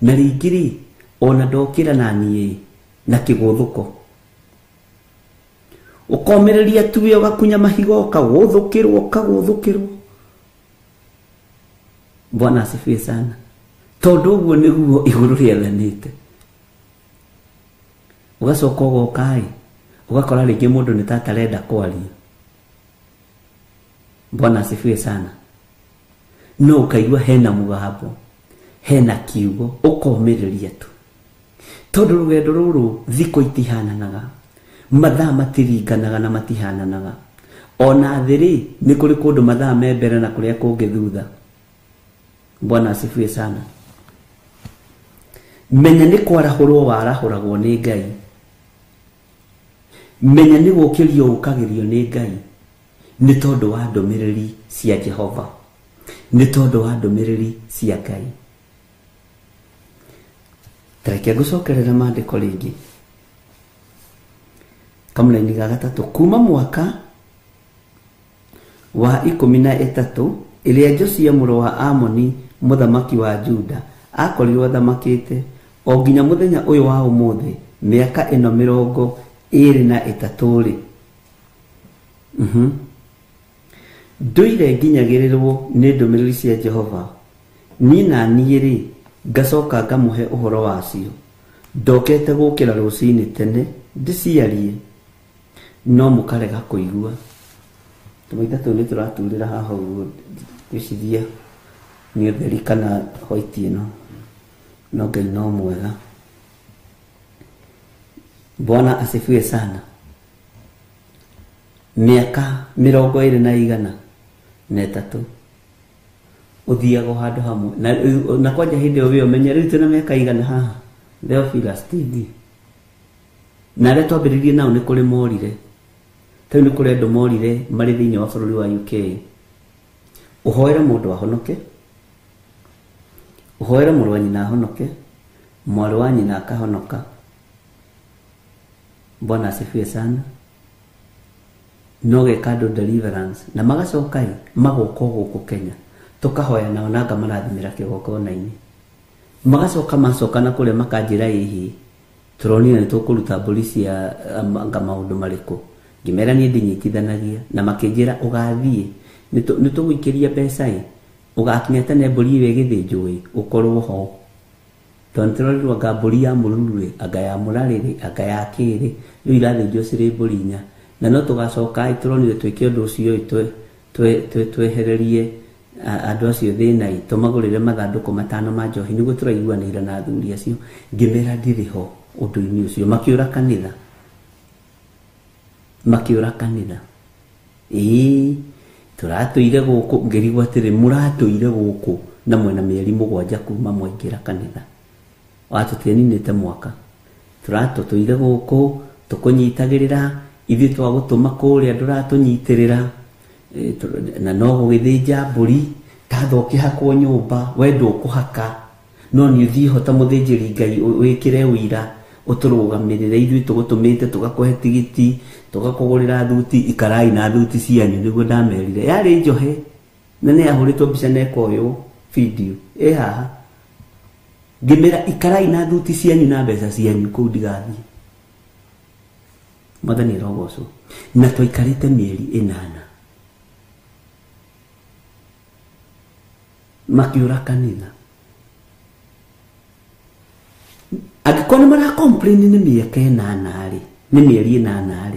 na ringiri ona ndokira nani na kiguthuko ukomereria tuwe ugakunya mahigo kaguthukirwo. Bwana asifiwe sana. Tondu uguo niguo iguru riethanite ugacoka ugokai ugakora ringi mundu ni tatarenda kwaria. Bwana asifiwe sana. No ukaigua hena mugambo hena kiugo ukomereria tu tondu rugendo ruru thiko itihananaga mathaa matiringanaga na matihananaga ona thiri ni kuri kundu mathaa me mbere na kuria kungi thutha. Bwana asifiwe sana. Menya ni kwarahurwo warahuragwo ni Ngai. Menya ni gukirio ukagirio ni Ngai ni tondu wa ndumiriri cia Jehova ni tondu wa ndumiriri cia Ngai. Tareke gucokerera maandiko ringi kamulaini ga gatatu kuma mwaka wa 13 iria Josia muru wa Amoni muthamaki wa Juda akorirwo thamakite o nginya muthenya uyu wa umuthi miaka ino 23 nduire nginyagirirwo ni ndumiriri cia Jehova ni na niiri ngacoka ngamuhe uhoro wacio ndokete gukira rucini tene ndiciarie no mukarega kuigua. Tumaitha tu ni turaturira haha uguo gwicithia ni theri kana hoiti ino no Ngai no mwega. Bwana asifiwe sana. Miaka 23 uthiago handu hamwe na kwanja hindi yo menya riu tena miaka igana haha Theophilus TV na re twambiririe nao ni kuri morire tau ni kuri andu morire mari thiini wa bururi wa UK. Uhoere mundu ahonoke uhoere muru wa nyina ahonoke mwaru wa nyina akahonoka. Bwana asifiwe sana. Noge kado deliverance na magacoka magoko guku Kenya tukahoya nao nanga marathimira kigokona-ini magacoka macoka na kuria makanjira hihi turonire tukuruta polisi ya anga maundu mariku ngimera ni ndinyitithanagia na makinjira ugathie ni tuguikiria pesa ugakinya tene mburi we githinjui ukorwo ho tontirorwa ngamburi ya mururure anga ya murarire anga ya kiri yu irathinjwo ciri mburinya na no tugacoka turonire twike undu ucio twehererie andu acio thina tumagurire mathanduku matano ma njohi niguo turaiguanira na athuri acio ngimera ndiriho undu-ini ucio makiura kanitha turatuire guku ngirigwa atiri muratuire guku na mwena mieri 7 kuma mwaingira kanitha watutininite mwaka turatuire guku tukunyitagirira ithi twagutuma kuria nduratunyitirira na no gugithinja mburi tathoke hakwo nyumba wendo kuhaka no ni uthi hota muthinjiri Ngai wikire wira uturugamirire ithui tugutumite tugakuhe tigiti tugakugurira thuti ikarai na thuti cianyu niguo ndamerire yari njohe na ni ahuritwo mbica nekoyo video haha ngimera ikarai na thuti cianyu na mbeca cianyu kuu ndigathie. Mwathani rogoco na twaikarite mieri 8 makiura kanitha agikona mara complain ni miaka 8 ni mieri 8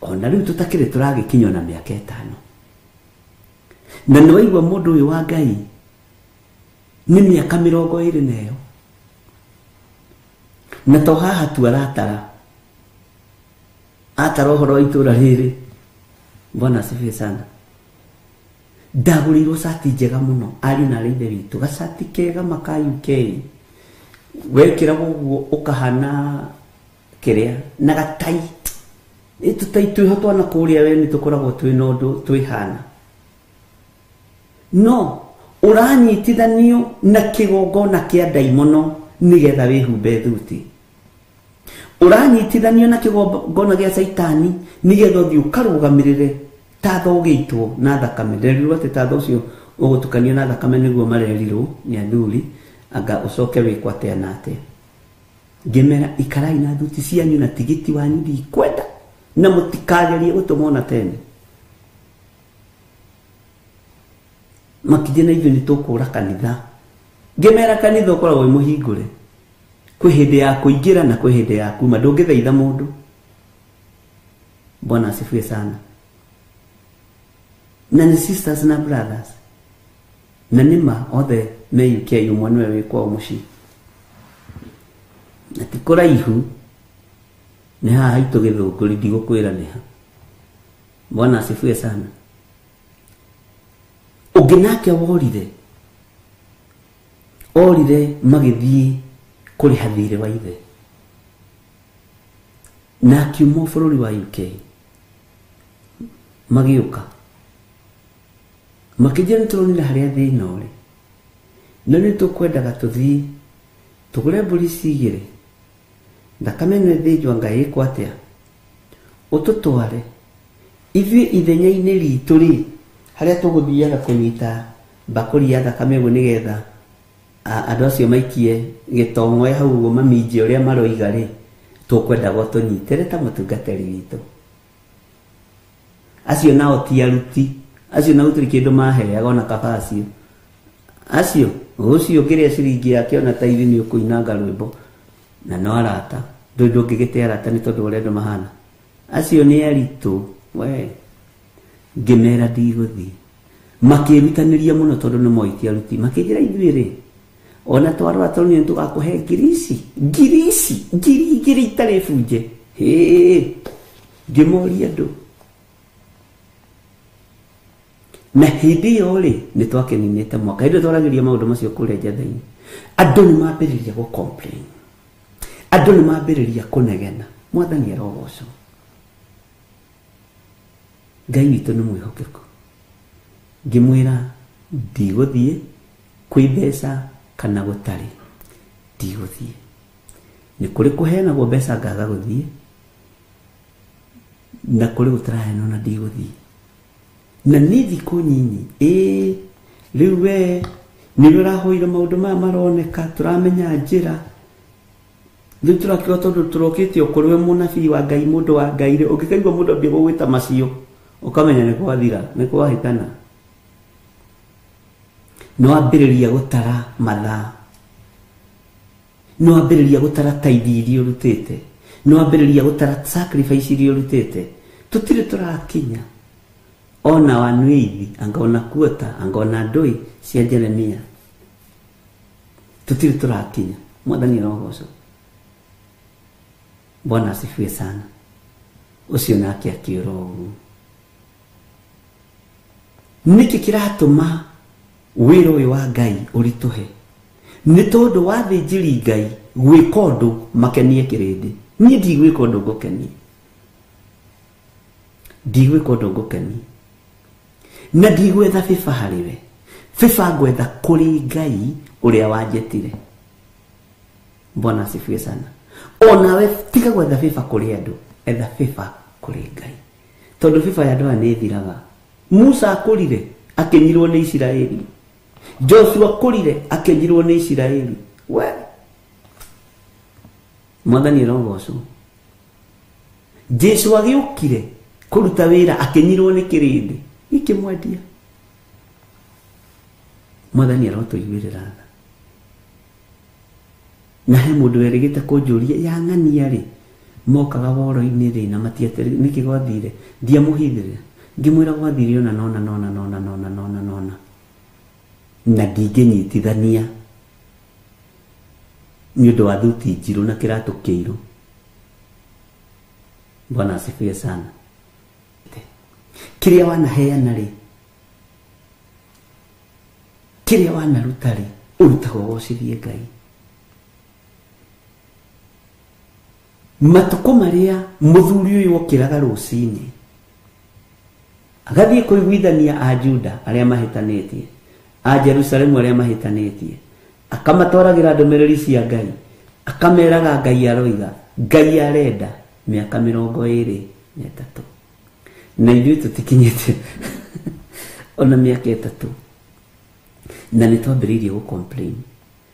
ona riu tutakire turagikinywa na miaka 5 na noigwa mundu uyu wa Ngai ni miaka 20 nayo na to haha tu aratara uhoro wa itura riri. Bwana asifiwe sana. Ndagurirwo cati njega muno ari na reithe witu gacati kega maka UK wekira guguo ukahana kiria na gatai itutai twihotwa na kuria we ni tukoragwo twi nondu twihana no uranyitithanio na kigongona kia daimono nigetha wihumbe thuti uranyitithanio na kigongona gia saitani nigetha uthii ukarugamirire tatho gitwo na thakame nderirwo ati tatho ucio ugutukanio na thakame niguo marerirwo ni athuri anga ucoke wikwate anate ngimera ikarai na thuti cianyu na tigiti wanyu ndikwenda na mutikagerie gutumona tene makije na ivyo ni tukura kanitha ngimera kanitha ukoragwo imuhingure kwi hindi ya kuingira na kwi hindi ya kuma ndungithaitha mundu. Bwana asifiwe sana. Na ni sisters na brothers na nima othe me UK umwanwe wikwa umushi na tikora ihu ni haha itu githunguri ndigukwira ni ha. Bwana asifiwe sana. Uginake orire magithii kuri hathire wa ithe na kiumo bururi wa UK magiuka makijeni turonira haria thina uri no ni tukwendaga tuthii tugure mburi cigire thakame no ithinjwa ngai ikwatia ututware ithi ithenya-ini ritu ri haria tuguthiaga kunyita bakuri ya thakame guo nigetha andu acio maikie gitong'we hau guo maminje uria maroiga ri tukwenda go tunyitire ta mutungateri witu acio nao ti aruti acio nao turi kindu maheaga na kabacio acio ucio ngiria ciringi yake ona ta ithi ni ukuinanga rwimbo na no arata ndu ngigite arata ni tondu uria ndu mahana acio ni aritu we ngimera ndiguthi makirutaniria muno tondu ni moiti aruti makijira ithuiri ona twarwa tondu tugakuhe ngiri itare funje ngimoria ndu na hindi yo ri ni twakeninite mwaka hindi twaragiria maundu macio kuria njathaini andu ni mambiriria go complain andu ni mambiriria kunegena mwathani arogoco ngai witu ni mwihokeku ngimwira ndiguthie kwi mbeca kana gutari ndiguthie ni kuri kuheana go mbeca ngaga guthie na kuri gutaraheana na ndiguthie na ni thiku nyinyi riu we ni rurahoire maundu maya maroneka turamenya njira riu turakiwa tondu turokitio kuri we munabii wa ngai mundu wa ngai ri ungikaigua mundu ambia gugwita macio ukamenya ni kwathira ni kwahitana no ambiriria gutara mathaa no ambiriria gutara taithi iria urutite no ambiriria gutara sacrifice iria urutite tutire turakinya ona wanwithi angona kuota angona ndui cia Jeremia tutire turakinya mwathani rogoco. Bwana asifiwe sana. Ucio nake akiura uguo niki kiratuma wiro uyu wa ngai urituhe ni tondu wathinjiri ngai gwika undu makenie kirindi ni ndigwika undu ngukenie na ndigwetha biba hariwe biba ngwetha kuri ngai uria wanjetire. Bwana asifiwe sana. Onawe tiga gwetha biba kuri andu etha biba kuri ngai tondu biba ya andu ni thiraga. Musa akurire akenyirwo ni Israeli, Joshua akurire akenyirwo ni Israeli. We mwathani rogoco. Jesu agiukire kuruta wira akenyirwo ni kirindi ikimwendia. Mwathani arotuiguirira tha na he mundu werigite kunjuria ya ng'ania ri mokaga woro-ini ri na matiateri niki gwathire ndiamuhithire ngimwira gwathire ona nona na ndinginyitithania ni undu wa thuti njiru na kiratu kiiru. Bwana asifiwe sana. Kiria wanaheana ri kiria wanaruta ri urutaga gocithie Ngai. Matuko maria muthuri uyu okiraga rucini agathie kuiguithania a Juda aria mahitanetie, a Jerusalemu aria mahitanetie, akamatwaragira ndumiriri cia Ngai, akameraga Ngai aroiga, Ngai arenda miaka 23 na ithuĩ tutikinyite ona miaka 3 na nitwambĩrĩirie gu complain.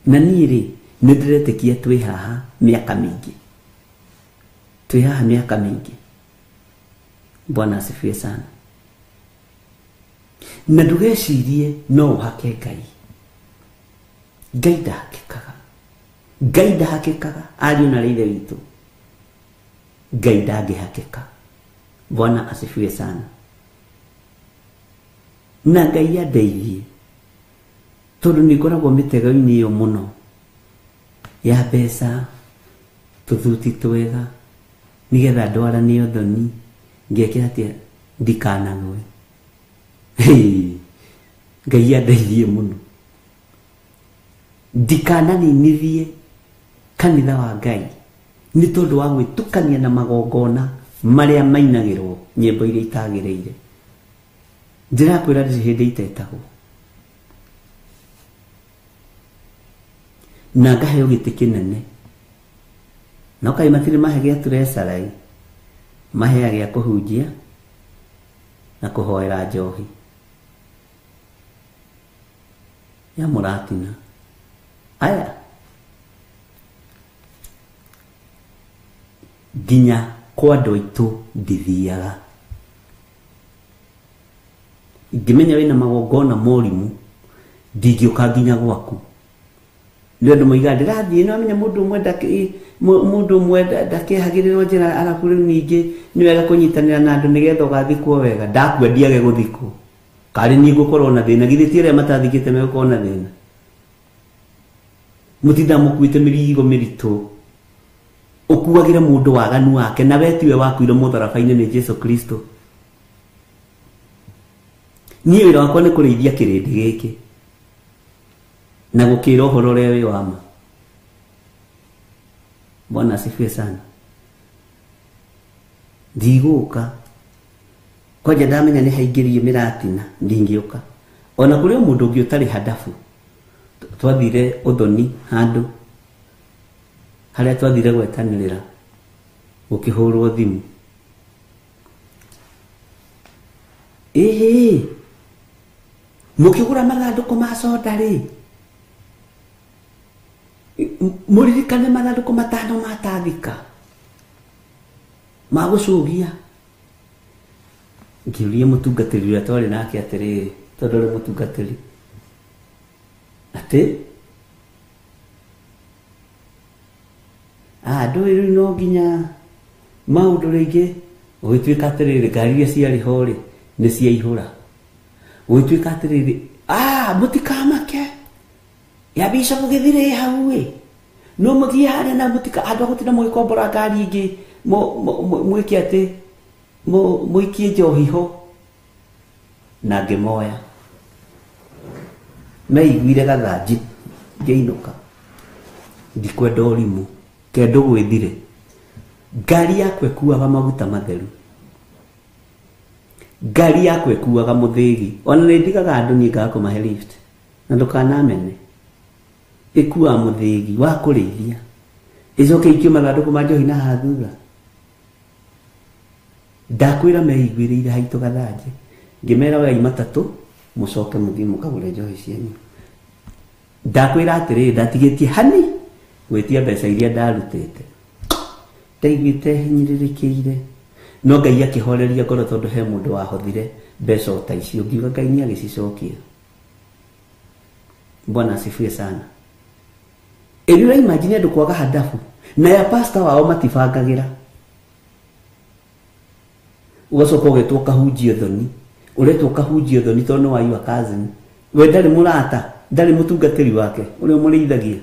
Na niĩ rĩ nĩndĩretĩkia twĩ haha miaka mingi, twĩ haha miaka mingi. Bwana asifiwe sana. Na ndugecirie no uhake Ngai. Ngai ndahakĩkaga, Ngai ndahakĩkaga ariũ na ithe witũ, Ngai ndangĩhakĩka. Bwana asifiwe sana. Na Ngai andeithie tondu nĩngoragwo mĩtego-inĩ ĩyo mũno ya mbeca, tũthuti twega nĩgetha ndwarane ũthoni, ngekĩra atĩa ndikanagwe. Ngai andeithie mũno ndikananinithie kanitha wa Ngai nĩ tondũ wa gwĩtukania na magongona marĩa mainagĩrwo nyĩmbo iria itagĩrĩire. Ndĩrakwĩra ndĩ hĩndĩ itetagwo na ngaheo gĩtĩ kĩnene. No kaĩ matirĩ mahe gĩa treasury, mahea gĩa kũhunjia na kũhoera njohi ya mũratina. Aya nginya kwa andũ aitũ ndithiaga. Ingĩmenya wĩna magongona morimu ndingĩũka nginya gwaku. Nĩ andũ moiga ndĩrathiĩ no amenya mũndũ ũmwe ndakĩhagĩrĩrwo njĩra arabu rĩu ningĩ nĩ wega kũnyitanĩra na andũ nĩgetha ũgathikwo wega. Ndakua ndiage gũthikwo, karĩ niĩ ngũkorwo na thĩna, githĩ ti arĩa matathikĩte megũkorwo na thĩna? Mũtinda mũkuĩte mĩrigo mĩritũ ũkuagĩre mũndũ waganu wake, na we tiwe wakuire mũtharabai-inĩ nĩ Jesu Kristo. Niĩ wĩra wakwa nĩ kũrĩithia kĩrĩndĩ gĩkĩ na gũkĩra ũhoro ũrĩa wĩ wa ma. Bwana asifiwe sana. Ndigũka kwanja ndamenya nĩ haingĩrie mĩratina ndingĩũka. Ona kũrĩ mũndũ ũngĩ ũtarĩ hadabu twathire ũthoni handũ harĩa twathire gwetanĩrĩra gũkĩhũrwo thimũ. Mũkĩgũra mathandũkũ ma soda rĩ, mũririkane mathandũkũ 5 matathika ma gũcũgia. Ngĩũria mũtungatĩri ũrĩa twarĩ nake atĩrĩrĩ, tondũ ũrĩ mũtungatĩri atĩ ndũĩ rĩu no nginya maũndũ rĩngĩ gũgĩtuĩka atĩrĩrĩ ngari iria ciarĩ ho rĩ nĩ ciaihũra. Gũgĩtuĩka atĩrĩrĩ mũtikamake ya bishop gĩthire hau ĩ, no mũthiĩ harĩa na andũ gũtinda mũgĩkombora ngari ingĩ mwĩke atĩ mũikie njohi ho. Na ngĩmoya meiguire gathanji ngĩinũka, ndikwenda ũrimũ kendo gwĩthire. Ngari yakwa ĩkuaga maguta matheru, ngari yakwa ĩkuaga mũthĩgi, ona nĩ ndigaga andũ niĩ ngaga kũmahe lift, na ndũkanamene ĩkuaga mũthĩgi wa kũrĩithia, ĩcoke ikio mathandũkũ ma njohi na haha thutha. Ndakwĩra meiguĩrĩire haitũ gathanji, ngĩmera wai matatũ mũcoke mũthiĩ mũkagũre njohi cianyu. Ndakwĩra atĩrĩrĩ ndatigĩtie hani gwĩtia mbeca iria ndarutĩte, ndaiguĩte hinyĩrĩrĩkĩire. No Ngai akĩhoreria ngoro tondũ he mũndũ wahothire mbeca o ta icio, ngiuga Ngai nĩ agĩcicokia. Bwana asifiwe sana. Ĩrĩa imagine andũ kwaga hadabu na ya pastor wao matibangagĩra. Ugacoka ũgetwo kahunjio thoni, ũretwo kahunjio thoni tondũ wa your cousin. We ndarĩ mũrata, ndarĩ mũtungatĩri wake ũrĩa mũrĩithagia.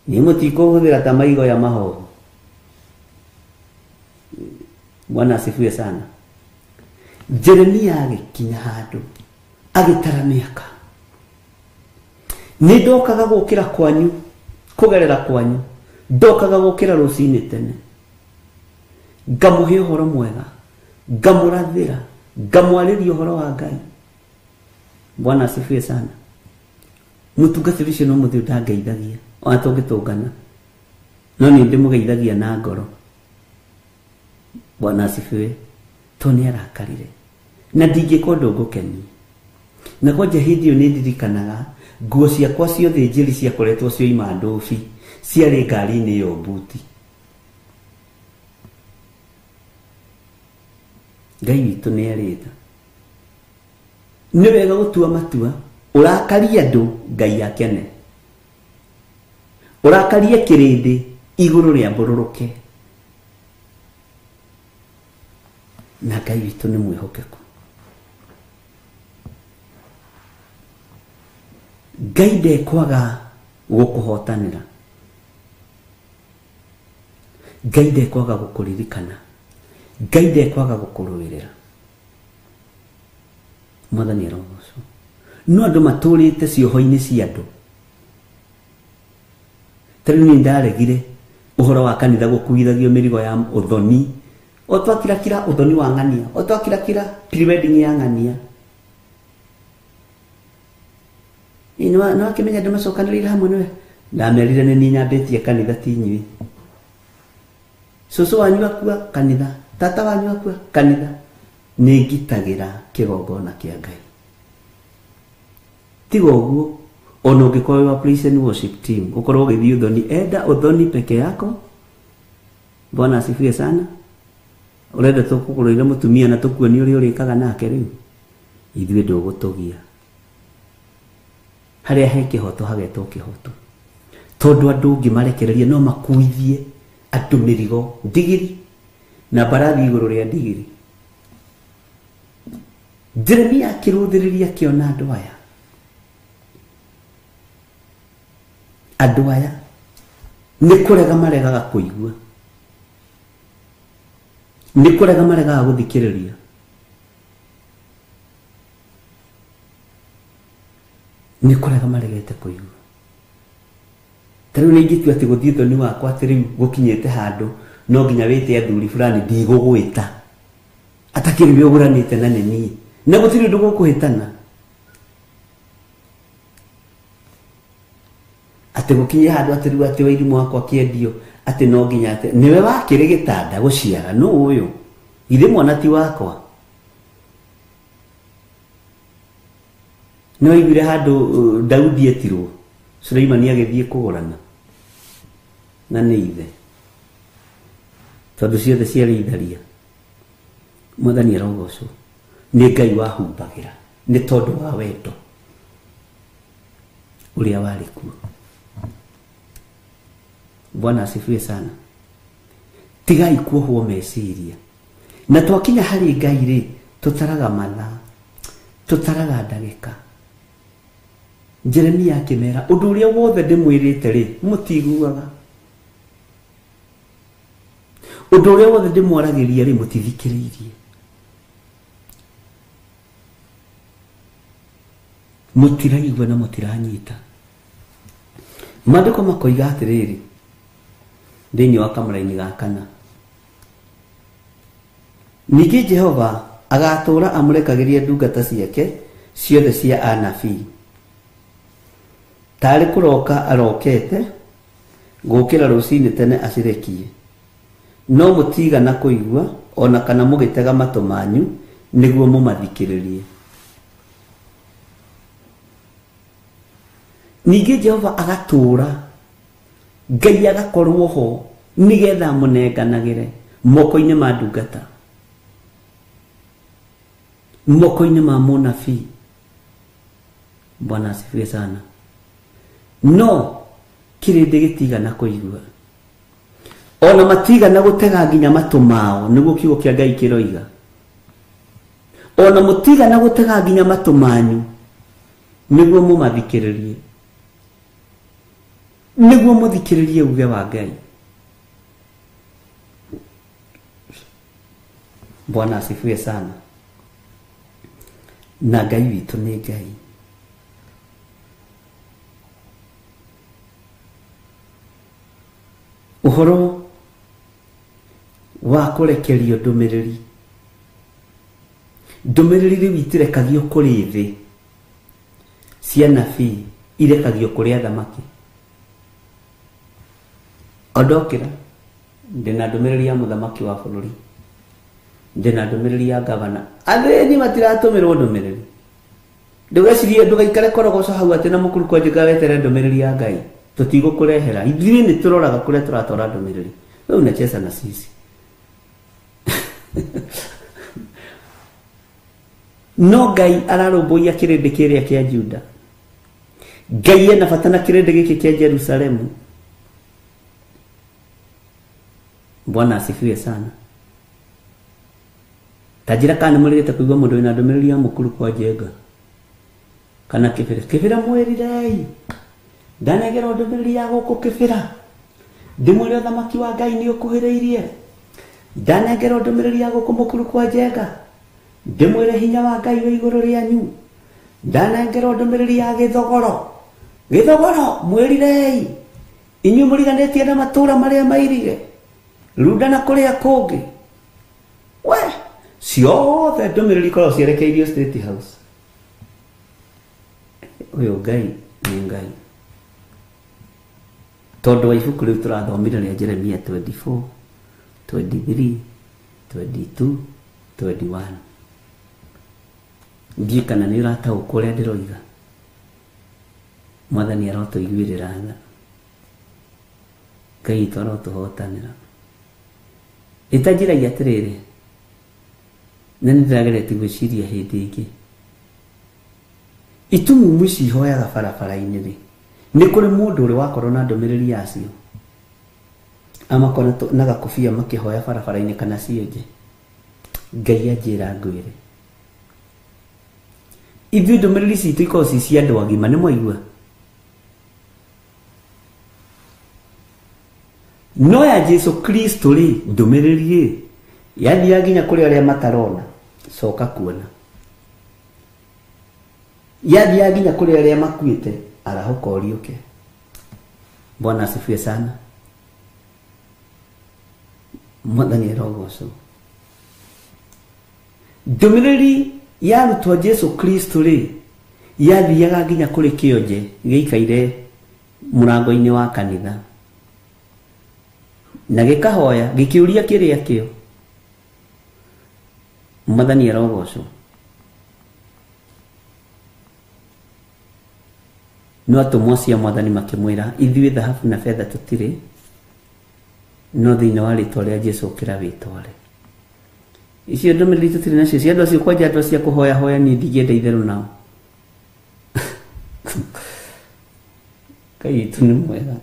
Nĩ mũtikũhũthĩra ta maigo ya mahoho. Bwana asifiwe sana. Jeremia agĩkinya handũ agĩtara mĩaka Nĩ ndokaga gũkĩra kwanyu, kũgerera kwanyu, ndokaga gũkĩra rũcinĩ tene, ngamũhe ũhoro mwega, ngamũrathĩra, ngamwarĩria ũhoro wa Ngai. Bwana asifiwe sana. Mũtungatĩri ũcio no mũthĩ ndangeithagia, ona tũngĩtũngana, no nĩ ndĩmũgeithagia na ngoro. Bwana asifiwe. To nĩ arakarire na ndingĩkorwo ndũngũkenia. Na kwanja hĩndĩ ĩyo nĩ ndirikanaga nguo ciakwa ciothe njĩri ciakoretwo cioima ndobi ciarĩ ngari-inĩ ĩyo mbuti. Ngai witũ nĩ erĩta nĩ wega gũtua matua. Ũrakaria andũ, Ngai akene. Ũrakaria kĩrĩndĩ, igũrũ rĩa mbũrũrũke. Na Ngai witũ nĩ mwĩhokeku. Ngai ndekwaga gũkũhotanĩra. Ngai ndekwaga gũkũririkana. Ngai ndekwaga gũkũrũĩrĩra. Mwathani arogocwo. No andũ matũrĩte cioho-inĩ cia andũ. Tarĩu nĩ ndaregire ũhoro wa kanitha gũkuithagio mĩrigo ya ũthoni. Otwakirakira ũthoni wa ng'ania, otwakirakira pre-wedding ya ng'ania. No akĩmenya andũ macokanĩrĩire hamwe nĩwe. Ndamerire nĩ niĩ nyambĩtie kanitha ti inyuĩ. Cũcũ wanyu akua kanitha, tata wanyu akua kanitha. Nĩ ngitagĩra kĩgongona kĩa Ngai. Tiga ũguo, ona ũngĩkorwo wa praise and worship team, ũkorwo ũgĩthiĩ ũthoni, enda ũthoni peke yako. Bwana asifiwe sana. Ũrenda tũkũgũrĩre mũtumia na tũkuonie ũrĩa ũrĩkaga nake rĩu. Ithuĩ ndũgũtũgia. Harĩa he kĩhoto hagetwo kĩhoto. Tondũ andũ ũngĩmarekereria no makuithie andũ mĩrigo ndigiri na mbarathi igũrũ rĩa ndigiri. Jeremia akĩrũthĩrĩria akĩona andũ aya. Andũ aya nĩ kũrega maregaga kũigua. Nĩ kũrega maregaga gũthikĩrĩria. Nĩ kũrega maregete kũigua. Tarĩu nĩ ingĩtua atĩ gũthiĩ thoni wakwa atĩ rĩu gũkinyĩte handũ no nginya wĩte athuri fulani ndigũgwĩta. Atakĩrĩ we ũgũranĩte na nĩ niĩ. Na gũtirĩ ũndũ gũkũhĩtana. Atĩ gũkinyia handũ atĩ rĩu atĩ Wairimũ wakwa kĩendio atĩ no nginya atĩ nĩwe wakĩrĩ gĩtanda gũciara no ũyũ. Ithe mwana ti wakwa. Nĩ waiguire handũ Daudi etirwo Suleimani agĩthiĩ kũgũrana. Na nĩ ithe. Tondũ ciothe ciarĩ itharia. Mwathani arogocwo. Nĩ Ngai wahumbagĩra. Nĩ tondũ wa wendo ũrĩa warĩ kuo. Bwana asifiwe sana. Tigai kuohwo meciria. Na twakinya harĩ Ngai rĩ, tũtaraga mathaa, tũtaraga ndagĩka. Jeremia akĩmera ũndũ ũrĩa wothe ndĩmwĩrĩte rĩ, mũtiguaga. Ũndũ ũrĩa wothe ndĩmwaragĩria rĩ, mũtithikĩrĩirie. Mũtiraigua na mũtiranyita. Maandĩko makoiga atĩrĩrĩ thĩinĩ wa kamũra-inĩ ga kana. Ningĩ Jehova agatũũra amũrekagĩria ndungata ciake ciothe cia anabii. Tarĩ kũroka arokete gũkĩra rũcinĩ tene acirekie. No mũtigana kũigua ona kana mũgĩtega matũ manyu nĩguo mũmathikĩrĩrie. Ningĩ Jehova agatũũra, Ngai agakorwo ho nĩgetha mũnenganagĩre moko-inĩ ma ndungata, moko-inĩ ma mũnabii. Bwana asifiwe sana. No kĩrĩndĩ gĩtigana kũigua, ona matigana gũtega nginya matũ mao nĩguo kiugo kĩa Ngai kĩroiga. Ona mũtigana gũtega nginya matũ manyu nĩguo mũmathikĩrĩrie, nĩguo mũthikĩrĩrie uge wa Ngai. Bwana asifiwe sana. Na Ngai witũ nĩ Ngai uhoro wa kurekerio ndumiriri riu itirekagio kuri thi cia nabii irekagio kuri athamaki. Odokira ndina ndumiriri ya muthamaki wa bururi, ndina ndumiriri ya gavana, atheni matiratumirwo ndumiriri. Ndugecirie ndugaikare korogoco hau ati na mukuru kwa njiga wetere ndumiriri ya Ngai tutigukurehera. Ithuĩ ni turoraga kuria turatwara ndumiriri. Wewe unacheza na sisi. No Ngai ararũmbũiya kĩrĩndĩ kĩrĩa kĩa Juda. Ngai ena bata na kĩrĩndĩ gĩkĩ kĩa Jerusalemu. Bwana asifiwe sana. Tajira kana mũrĩte kũigua mũndũ wĩna ndũmĩrĩri ya mũkuru kwa Njenga kana kĩbĩra mwĩrirei ndanegera ndũmĩrĩri ya gũkũ kĩbĩra ndĩmwĩre ũthamaki wa Ngai nĩ ũkuhĩrĩirie. Ndanegera ndũmĩrĩri ya gũkũ mũkuru kwa Njenga ndĩmwĩre hinya wa Ngai wĩ igũrũ rĩanyu. Ndanegera ndũmĩrĩri ya gĩthogoro mwĩrirei inyuĩ mũriganĩtie na matũũra marĩa mairige rudana kũrĩa kũngĩ. We ciothe ndũmĩrĩri ikorwo cierekeirio State House. Ũyũ Ngai nĩ Ngai. Tondũ wa ibuku rĩu tũrathomire rĩa Jeremia 24, 23, 22, 21. Ndiĩ kana nĩ ũrataũkwo ũrĩa ndĩroiga. Mwathani arotũiguĩrĩra tha. Ngai witũ arotũhotanĩra. Itanjiragia atĩrĩrĩ, na nĩndĩrageretie gwĩciria hĩndĩ ĩngĩ, itumumu ici ihoyaga barabara-inĩ rĩ, nĩ kũrĩ mũndũ ũrĩ wakorwo na ndũmĩrĩri yacio amakorwo na gakobia makĩhoya barabara-inĩ kana cionje. Ngai anjĩra ngwĩre, ithuĩ ndũmĩrĩri citũ ikorwo ci cia andũ agima. Nĩ mwaigua? No ya Jesu Kristo rĩ, ndũmĩrĩri rĩ yathiaga nginya kũrĩ arĩa matarona, coka kuona. Yathiaga nginya kũrĩ arĩa makuĩte, arahoka ũriũke. Bwana asifiwe sana. Mwathani arogocwo. Ndũmĩrĩri ya arutwo Jesu Kristo rĩ yathiaga nginya kũrĩ kĩonje gĩikaire mũrango-inĩ wa kanitha na gĩkahoya gĩkĩũria kĩrĩa kĩo. Mwathani arogocwo. No atũmwo cia Mwathani makĩmwĩra, ithuĩ thahabu na betha tũtirĩ, no thĩinĩ wa rĩtwa rĩa Jesu ũkĩra wĩtware. Icio ndũmĩrĩri tũtirĩ nacio cia andũ acio kwanja andũ cia kũhoya hoya niĩ ndingĩenda itherũ nao. Ngai witũ nĩ mwega.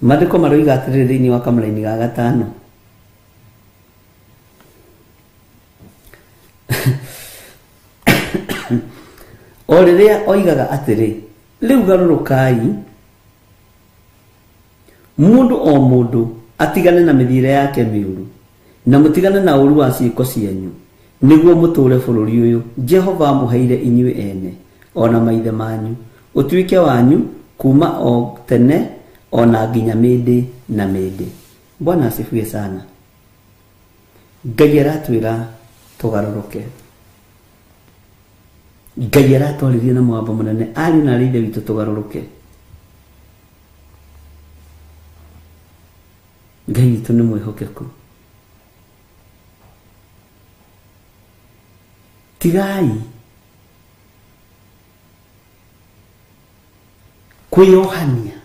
Maandĩko maroiga atĩrĩrĩ thĩinĩ wa kamũra-inĩ ga 5, o rĩrĩa oigaga atĩrĩ, rĩu garũrũkai mũndũ o mũndũ atigane na mĩthiĩre yake mĩũru na mũtigane na ũru wa ciĩko cianyu, nĩguo mũtũũre bũrũri ũyũ Jehova amũheire inyuĩ ene ona maithe manyu, ũtuĩke wanyu kuma o tene ona nginya mĩndĩ na mĩndĩ. Bwana asifiwe sana. Ngai aratwĩra tũgarũrũke. Ngai aratwarĩria na mwamba mũnene ariũ na arĩ ithe witũ tũgarũrũke. Ngai witũ nĩ mwĩhokeku. Tigai kwĩyohania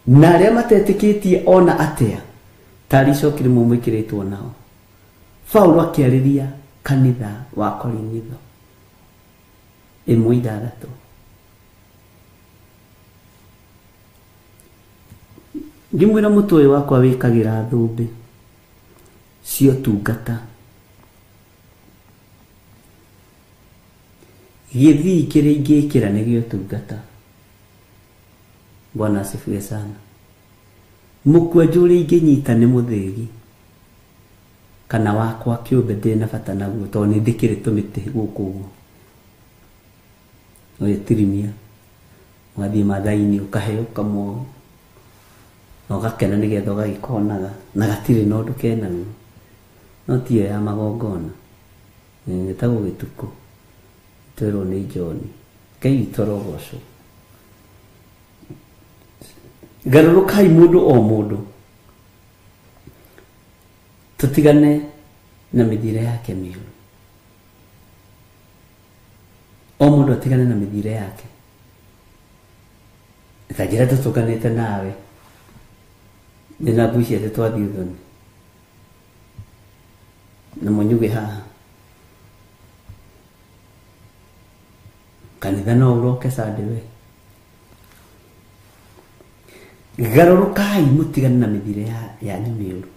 na arĩa matetĩkĩtie ona atĩa tarĩ icoki rĩmwe mwĩkĩrĩtwo nao. Paulo akĩarĩria kanitha wa Korinitho 1:6. Ngĩmwĩra mũtwe wakwa wĩkagĩra thũmbĩ cio tungata, gĩthii kĩrĩa ingĩkĩra nĩgĩo tungata. Bwana asifiwe sana. Mũkwanjũ ũrĩa ingĩnyita nĩ mũthĩgi kana wakwa kĩũmbe ndĩ na bata naguo tondũ nĩ ndĩkĩrĩ tũmĩtĩ gũkũ ũguo. ugetirimia wathie mathaini ukaheo kamwo na ugakena nigetha ugagikonaga na gatiri no ndukena no tie ya magongona ngetagwo gituko twero ni John kai torogoco garurukai mundu o mundu tutigane na mithire yake miuru o mundu atigane na mithire yake tajira tutukanite nawe nina bushi ate twathi uthoni na munyuge haha kanitha no uroke sandewe garurukai mutigane na mithire ya miuru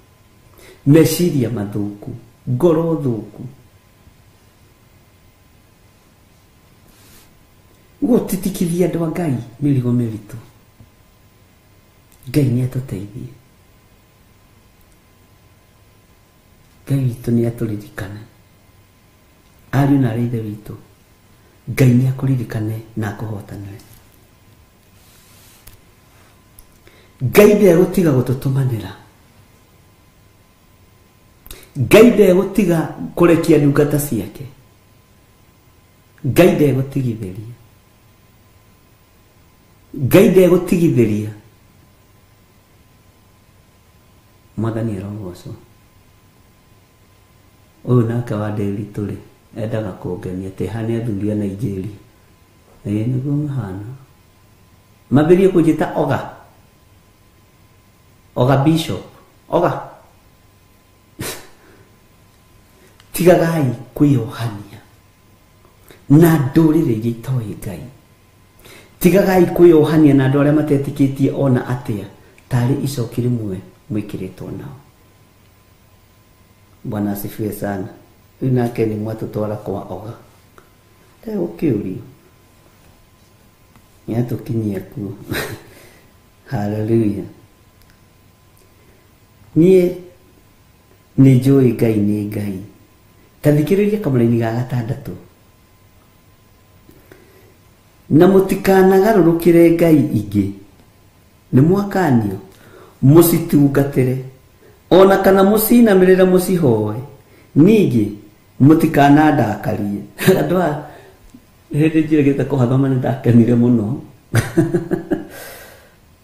meciria mathuku ngoro thuku gutitikithia andu a Ngai mirigo miritu Ngai ni atuteithie Ngai witu ni aturirikane ariu na arithe witu Ngai ni akuririkane na akuhotanire Ngai ndegutiga gututumanira Ngai ndegutiga kurekia ndungata ciake Ngai ndegutigithiria Ngai ndegutigithiria mwathani arogocwo uyu nake wa Nderitu ri endaga kungenia ati hane athuri a Nigeria niguo mahana mabirie kunjita oga bishop oga tigagai kuyohania na ndurire gitoi Ngai tigagai kuyohania na andu aria matetikitie ona atia tari icoki rimwe mwikiritwo nao Bwana asifiwe sana inake ni mwatutwara kwa oga ukiurio nyatukinyia kuo haleluya nie ni njui Ngai ni Ngai tathikiriria kamuraini ga gatandatu na mutikanagarurukire Ngai ingi ni mwakanio musitungatire ona kana musinamirira musihoe ningi mutikanandakarie andu a hindi njirigite kuhathoma ni ndakenire muno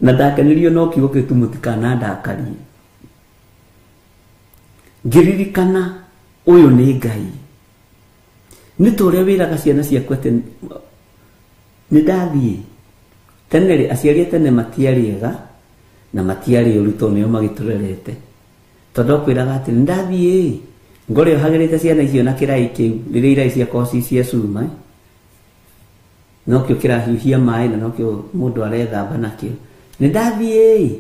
na ndakenirio no kiugo gitu mutikanandakarie ngiririkana uyu ni Ngai ni turia wiraga ciana ciaku ati ni ndathie tenere aciari tene matiariega na matiari uruto nio magiturerete tondu kwiraga ati ndathie ngore hagirite ciana icio na kirai kiu riria irai cia koci cia cuma no kio kirahiuhia mai na no kio mundu arethamba nakio ni ndathie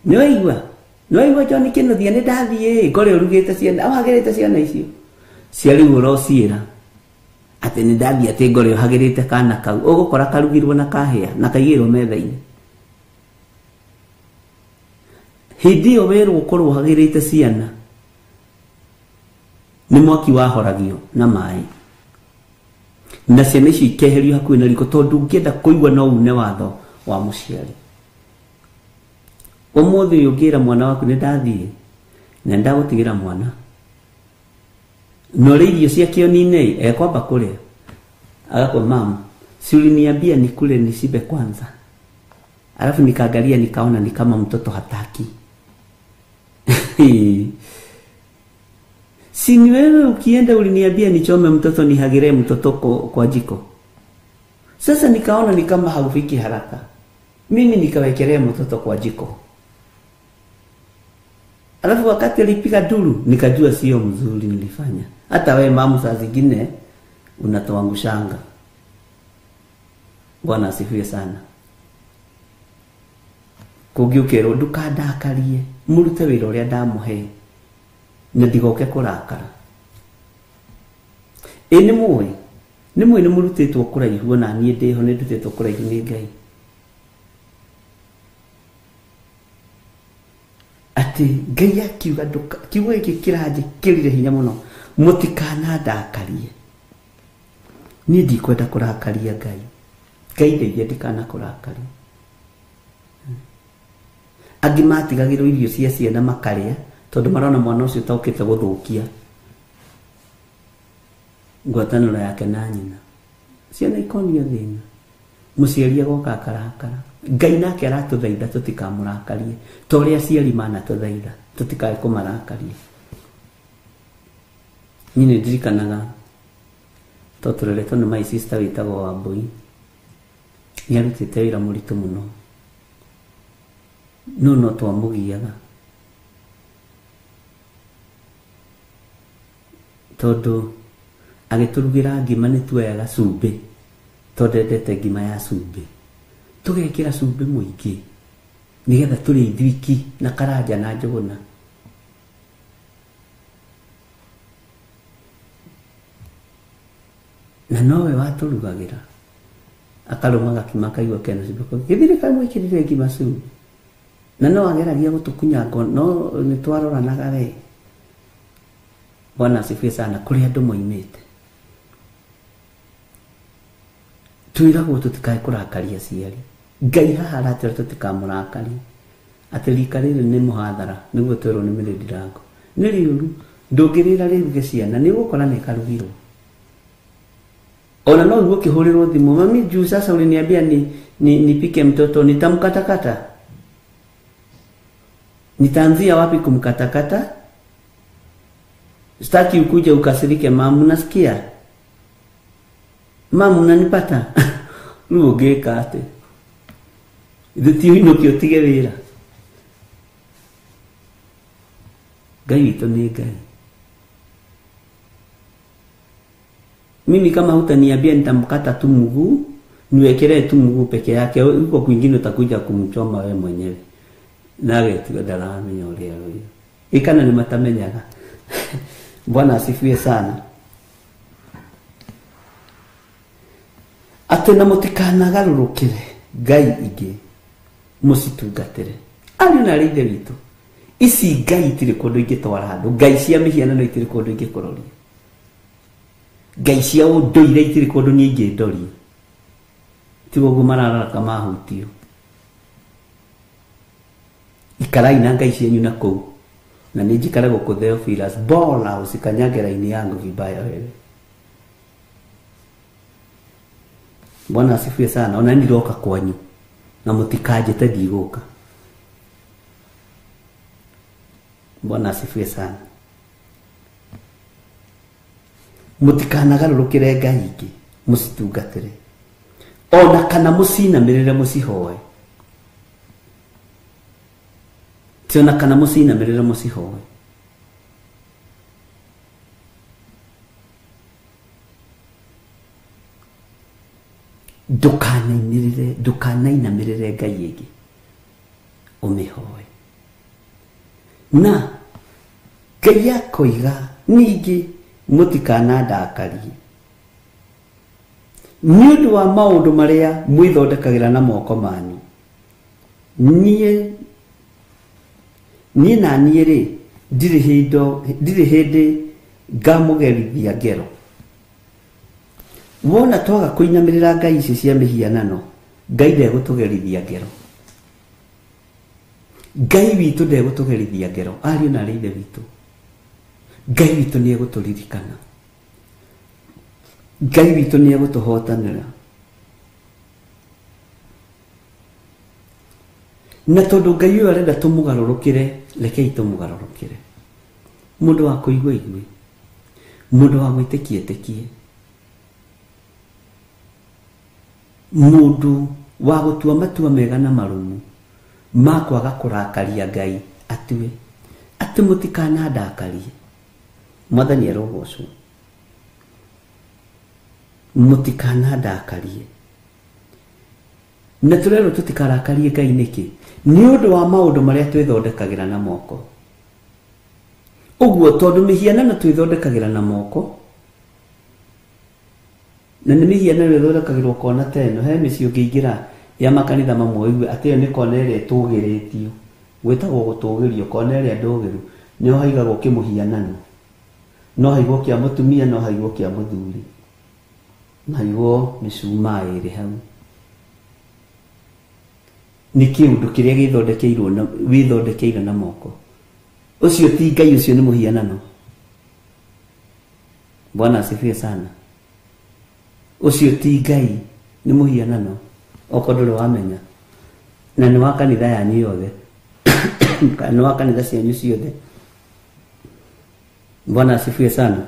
ni waigua John Kinuthia ni ndathie ngore urugite ciana au hagirite ciana icio ciari urociira ati ni ndathie ati ngore hagirite kana kau ugukora karugirwo na kahia na kaigirwo metha-ini hindi o werwo korwo hagirite ciana ni mwaki wahoragio na mai na ciana icio ikeherio hakuhi na riko tondu ngienda kuigua no une watho wa muciari umuthi uyu ngira mwana waku ni ndathie na ndagutigira mwana no irio ciake nini kwamba kuria agakwa mama si uliniambia nikule nisibe kwanza alafu nikaangalia nikaona ni kama mtoto hataki si ni wewe ukienda uliniambia nichome mtoto nihagire mtoto kwa jiko sasa nikaona ni kama haufiki haraka mimi nikawekelea mtoto kwa jiko alafu wakati alipiga duru nikajua sio mzuri nilifanya hata wewe mamu saa zingine unatoangushanga Bwana asifiwe sana kugiukero ndukandakarie murute wira uria ndamuhe na ndigoke kurakara ni muwe ni murutitwo kuraihu na nie ndiho ni ndutitwo kuraihu ni Ngai ati Ngai akiuga nduka kiugo giki kiraje kirire hinya muno mutikana ndakarie ni ndikwenda kurakaria Ngai. Ngai ndeithia ndikana kurakaria. Angi matigagirwo irio cia ciana makaria tondu marona mwana ucio taukite guthukia ngwataniro yake na nyina. Ciana ikonio thina, muciari agoka akarakara. Ngai nake aratuthaitha tutikamurakarie tori aciari mana tuthaitha tutikae kumarakaria. Nyine ndirikanaga totureretwo ni my sister witagwo Wambui, niarutite wira muritu muno no twamugiaga tondu agiturugira ngima nituoyaga cumbi tondendete ngima ya cumbi, tugekira cumbi muingi nigetha turi ithwiki na karanja na njuguna. Na nowe waturugagira akaruma gakima kaigua kena cumbi githire kamwikirire ngima cumbi na no ageragia gutukunya no nitwaroranaga we. Bwana asifiwe sana. Kuri andu moimite twiragwo tutikae kurakaria ciari. Ngai haha aratwira tutikamurakaria ati rika riri ni muhathara niguo twirwo ni mirindi rango ni riuru ndungirira riruge ciana ni gukora ni karugirwo. Ona no uguo kihurirwo thimu, mami juu sasa uliniambia nipike mtoto, nitamkatakata. Nitaanzia wapi kumkatakata? Sitaki ukuje ukasirike mamu, nasikia mamu unanipata. Ugeka ate thiti ino kiotige wira. Ngai witũ nĩ Ngai. Mimi kama hutaniambia nitamkata tu mguu, niwekele tu mguu peke yake, huko kwingine utakuja kumchoma wewe mwenyewe. Nawe tugadala mnyole huyo. Ikana ni matamenyaga. Bwana asifiwe sana. Atena mutikana garurukire Ngai ingi musitugatire. Ari na rinde witu. Isi Ngai tiri kondo ingitwara handu. Ngai cia mihiana no itiri kondo ingikuroria. Ngai cia unduire itiri kondo ni ingindori. Tigo gumarara kama hutio. Ikarai na Ngai cianyu na kou. Na nijikare guku Theophilus bola usikanyagera ini yangu vibaya wewe. Bwana asifiwe sana. Ona ndiroka kwanyu na mutikaje tadiguka. Bwana asifiwe sana. Mutikanagarurukire Ngai ingi musitugatire. Ona kana musinamirire musihoe. Tiona kana musinamirire musihoe. Ndukanainamirire Ngai ingi umihoe. Na Ngai yakoiga ningi mutikana ndakarie ni undu wa maundu maria mwithondekagira na moko manyu. Nie na nie ri ndiri hindi ngamugerithia ngero. Wona twaga kuinamirira Ngai ici cia mihianano, Ngai ndegutugerithia ngero. Ngai witu ndegutugerithia ngero. Ariũ na rĩithe witu, Ngai witu ni eguturirikana. Ngai witu ni egutuhotanira. Na tondu Ngai uyu arenda tumugarurukire, rekei tumugarurukire. Mundu wa kuigua igwe, mundu wa gwitikia etikie, mundu wa gutua matua mega na marumu makwaga kurakaria Ngai atue ati mutikana ndakarie. Mwathani erogocwo. Mutikana ndakarie. Na turero tutikarakarie Ngai niki? Ni undu wa maundu maria twithondekagira na moko. Uguo tondu mihianano twithondekagira na moko. Na ni mihianano ithondekagirwo kona teno he mici ungiingira ya makanitha mamwe iwe ati ni kona ire tugiritio gwetagwo gutugirio kona ire ndogiru ni haigagwo kimuhianano. No haigwo kia mutumia no haigwo kia muthuri. na yuo misuma iri hau ni kiundu kiria githondekeirwo na withondekeire na moko ucio ti Ngai ucio ni muhianano. Bwana asifiwe sana. Ucio ti Ngai ni muhianano okodole wamenya na ni wa kanitha yanyu yothe kana wa kanitha cianyu ciothe. Bwana asifiwe sana.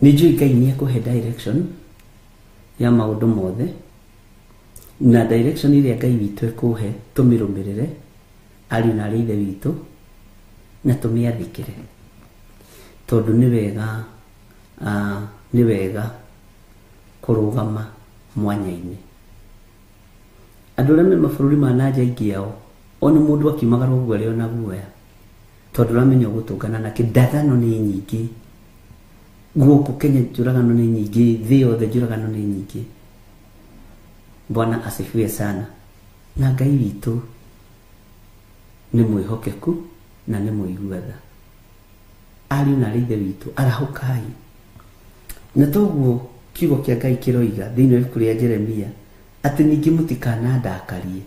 Nijui Ngai ni akuhe direction ya maundu mothe na direction ile Ngai witu ekuhe tumirumirire ari na rithe witu na tumiathikire tondu ni wega kurugama mwanya-ini. Andu arĩa me mabũrũri ma nanja ingĩ yao ona mũndũ akiumagara ũguo arĩ ona guoya tondu ramenya gũtũngana na kĩndathano nĩ nyingĩ gũkũ Kenya, njũragano nĩ nyingĩ, thĩ yothe njũragano nĩ nyingĩ. Bwana asifiwe sana. Na Ngai witũ nĩ mwĩhokeku na nĩ mũiguatha. Ari na rithe witũ arahukai. Na toguo kiugo kĩa Ngai kĩroiga thĩinĩ wa ibuku rĩa Jeremia atĩ ningĩ mũtikanandakarie.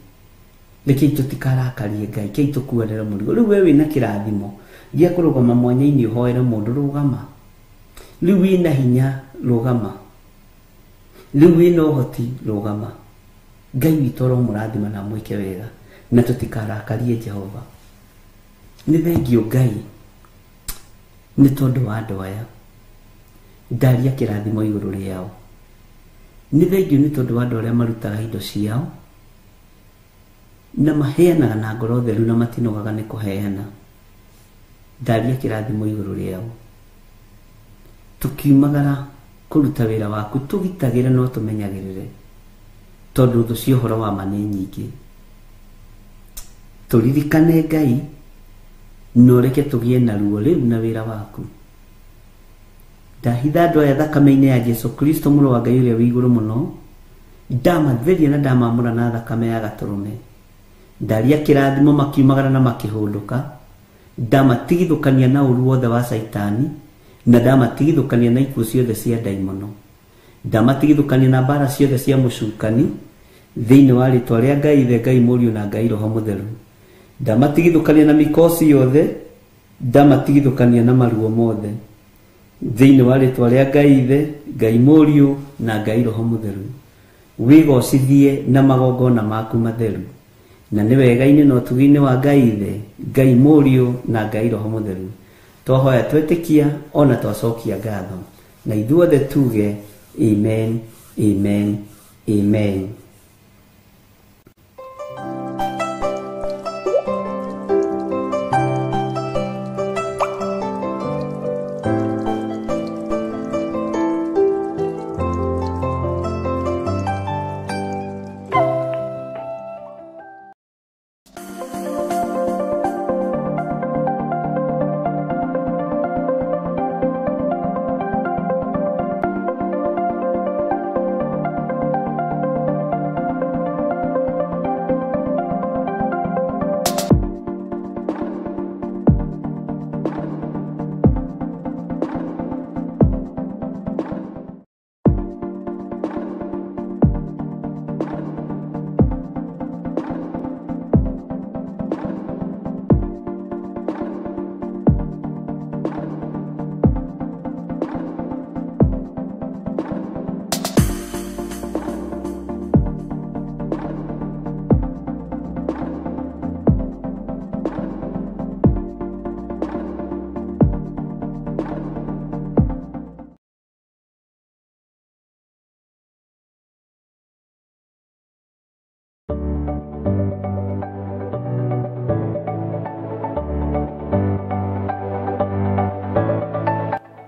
Rekei tũtikarakarie Ngai, kei tũkuanĩre mũrigo. Rĩu we wĩna kĩrathimo gĩa kũrũgama mwanya-inĩ ũhoere mũndũ, rũgama. Rĩu wĩna hinya, rũgama. Rĩu wĩna ũhoti, rũgama. Ngai witũ aromũrathima na mwĩke wega na tũtikarakarie Jehova. Nĩ thengio Ngai nĩ tondũ wa andũ aya ndaria kĩrathimo igũrũ rĩao. Nĩ thengio nĩ tondũ wa andũ arĩa marutaga indo ciao na maheanaga na ngoro theru na matinogaga nĩ kũheana. Ndaria kĩrathimo igũrũ rĩao. Tukiumagara kũruta wĩra waku tũgitagĩre no tũmenyagĩrĩre tondu thũ cia ũhoro wa ma nĩ nyingĩ. Tũririkane Ngai no reke tũgĩe na ruo rĩu na wĩra waku. Ndahitha andũ aya thakame-inĩ ya Jesu Kristo mũrũ wa Ngai ũrĩa wĩ igũrũ mũno, ndamatheria na ndamamũra na thakame ya gatũrũme. Ndaria kĩrathimo makiumagara na makĩhũndũka, ndamatigithũkania na ũru wothe wa Saitani na ndamatigithũkania na ikuũ ciothe cia ndaimono. Ndamatigithũkania na mbara ciothe cia mũcukani thĩinĩ wa rĩtwa rĩa Ngai Ithe, Ngai Mũriũ na Ngai Roho Mũtheru. Ndamatigithũkania na mĩkosi yothe, ndamatigithũkania na maruo mothe thĩinĩ wa rĩtwa rĩa Ngai Ithe, Ngai Mũriũ na Ngai Roho Mũtheru. Wĩgocithie na magongona maku matheru na nĩ wega-inĩ na ũtugi-inĩ wa Ngai Ithe, Ngai Mũriũ na Ngai Roho Mũtheru. Twahoya twetĩkia ona twacokia ngatho na ithuothe tuge amen, amen, amen.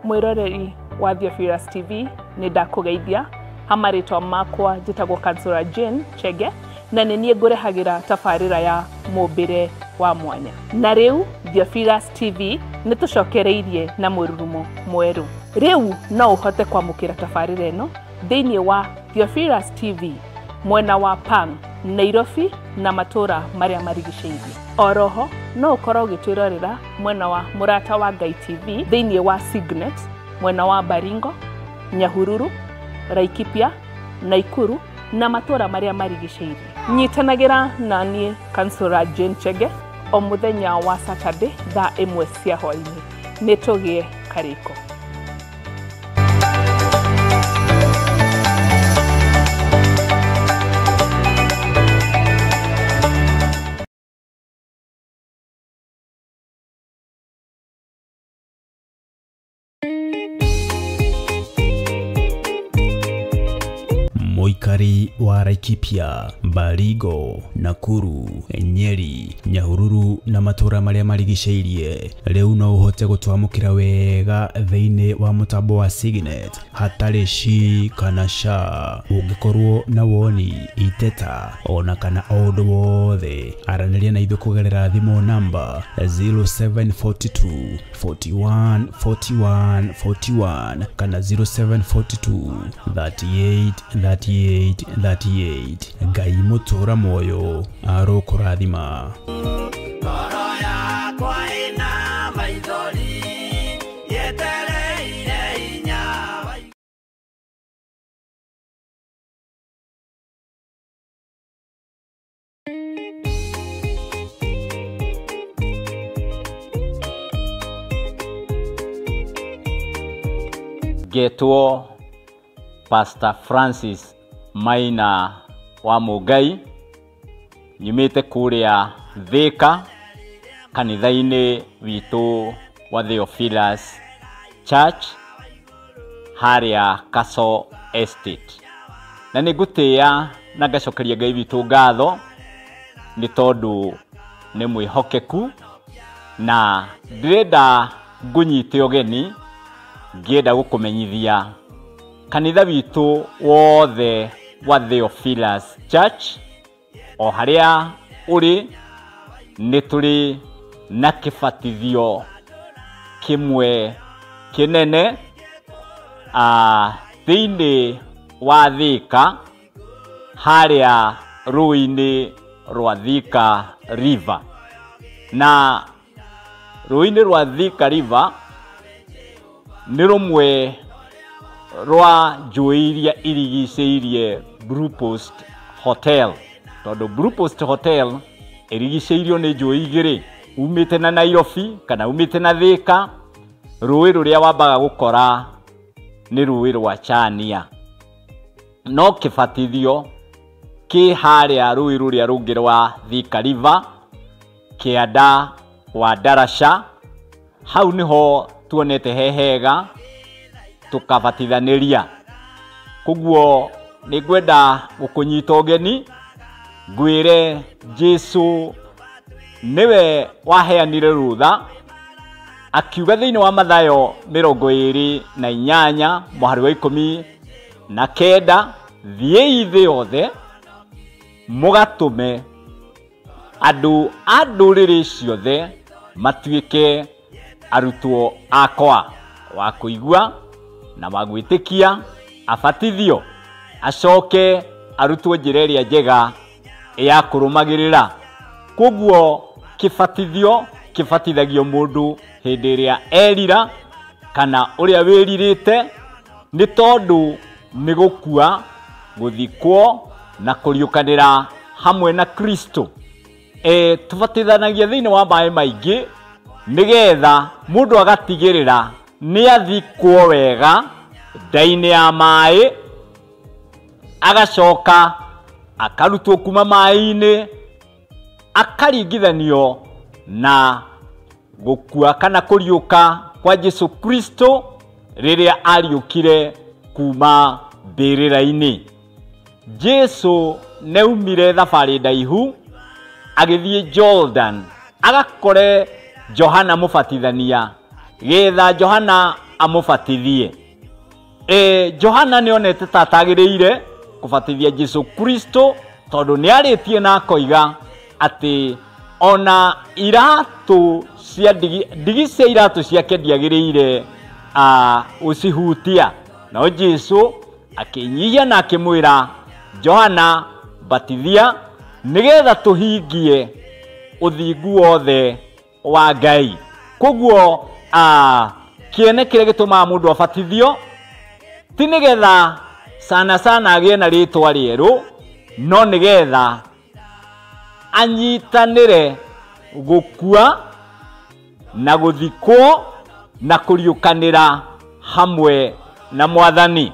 Mwiroreri wa Theophilus TV nĩ ndakugeithia hamarĩtwa makwa njĩtagwo Kansura Jane Chege na nĩ niĩ ngũrehagĩra tabarĩra ya mũmbĩre wa mwanya. Na rĩu Theophilus TV nĩ tũcokereirie na mũrurumo mwerũ. Rĩu no ũhote kwamũkĩra tabarĩra ĩno thĩinĩ wa Theophilus TV mwena wa Pang, Nairobi na matũra marĩa marigicĩirie. Oroho no ũkorwo ũgĩtwĩrorera mwena wa Mũrata wa Ngai TV thĩinĩ wa Signet, mwena wa Baringo, Nyahururu, Laikipia, Naikuru na matora maria marigicĩirie. Nyitanagira nani Councillor Jane Chege o muthenya wa Saturday thaa 1 cia hwainĩ. Nĩtũgĩe karĩko. Moikari wa Laikipia, Baringo, Nakuru, Nyeri, Nyahururu na matura maria marigicĩirie riu no uhote gutwamukira wega thiini wa mutambo wa Signet hatari ci kana sha. Ungikorwo na woni, iteta ona kana undu wothe, araniria na ithu kugerera thimu namba 0742 41 41 41 kana 0742 38 38. Ngai mutura moyo arokurathima. Getwo Pastor Francis Maina wa Mugai, nyumite kuria Thika kanitha-ini witu wa Theophilus Church haria Kaso Estate. Na nigutia na gacokeria Ngai witu ngatho ni tondu ni mwihokeku na ndirenda ngunyite ogeni ngienda gukumenyithia kanitha witu wothe wa Theophilus Church o haria uri ni turi na kibatithio kimwe kinene thiini wa Thika haria ruini rwa Thika River. Na ruini rwa Thika River ni rumwe rwa njui iria irigicĩirie Blue Post Hotel. Tondu Blue Post Hotel irigicĩirio ni njui igiri, umite na Nairobi kana umite na Thika. Rũĩ rũrĩa wambaga gũkora ni rũĩ rwa Chania, no kibatithio ki haria rũĩ rũrĩa rũngĩ rwa Thika River kianda wa Darasha. Hau niho tuonete hehega tukabatithaniria. Kuguo ningwenda gukunyita ogeni ngwire Jesu niwe waheanire rutha akiuga thiini wa Mathayo 28 muhari wa 19, thiei thĩ yothe mugatume andu a ndũrĩrĩ ciothe matuĩke arutwo akwa, wa kuigua na wa gwĩtĩkia, abatithio, acoke arutwo njĩra ĩrĩa njega ya kũrũmagĩrĩra. Koguo kibatithio kibatithagio mundu hĩndĩ ĩrĩa erira kana ũrĩa wĩrirĩte, nĩ tondu nĩ gũkua, gũthikwo na kũriũkanĩra hamwe na Kristo. Tubatithanagia thĩinĩ wa maĩ maingĩ nigetha mundu agatigĩrĩra nĩ athikwo wega ndainĩ ya maĩ, agacoka akarutwo kuma maĩ-inĩ, akaringithanio na gũkua kana kũriũka kwa Jesu Kristo rĩrĩa ariũkire kuma mbĩrĩra-inĩ. Jesu neumire thabarĩ ndaihu agĩthiĩ Jordan, agakore Johana mũbatithania getha Johana amũbatithie. Johana nĩonete ta atagĩrĩire kũbatithia Jesu Kristo tondu nĩ arĩtie na koiga atĩ ona iratu cia ndigi cia iratu ciake ndiagĩrĩire gũcihutia. No Jesu akĩnyihia na akĩmwĩra Johana, batithia nigetha tũhingie ũthingu wothe wa Ngai. Koguo kiene kĩrĩa gĩtũmaga mũndũ abatithio ti nigetha sana sana agĩe na rĩtwa rĩerũ, no nĩgetha anyitanĩre gũkua na gũthikwo na kũriũkanĩra hamwe na Mwathani.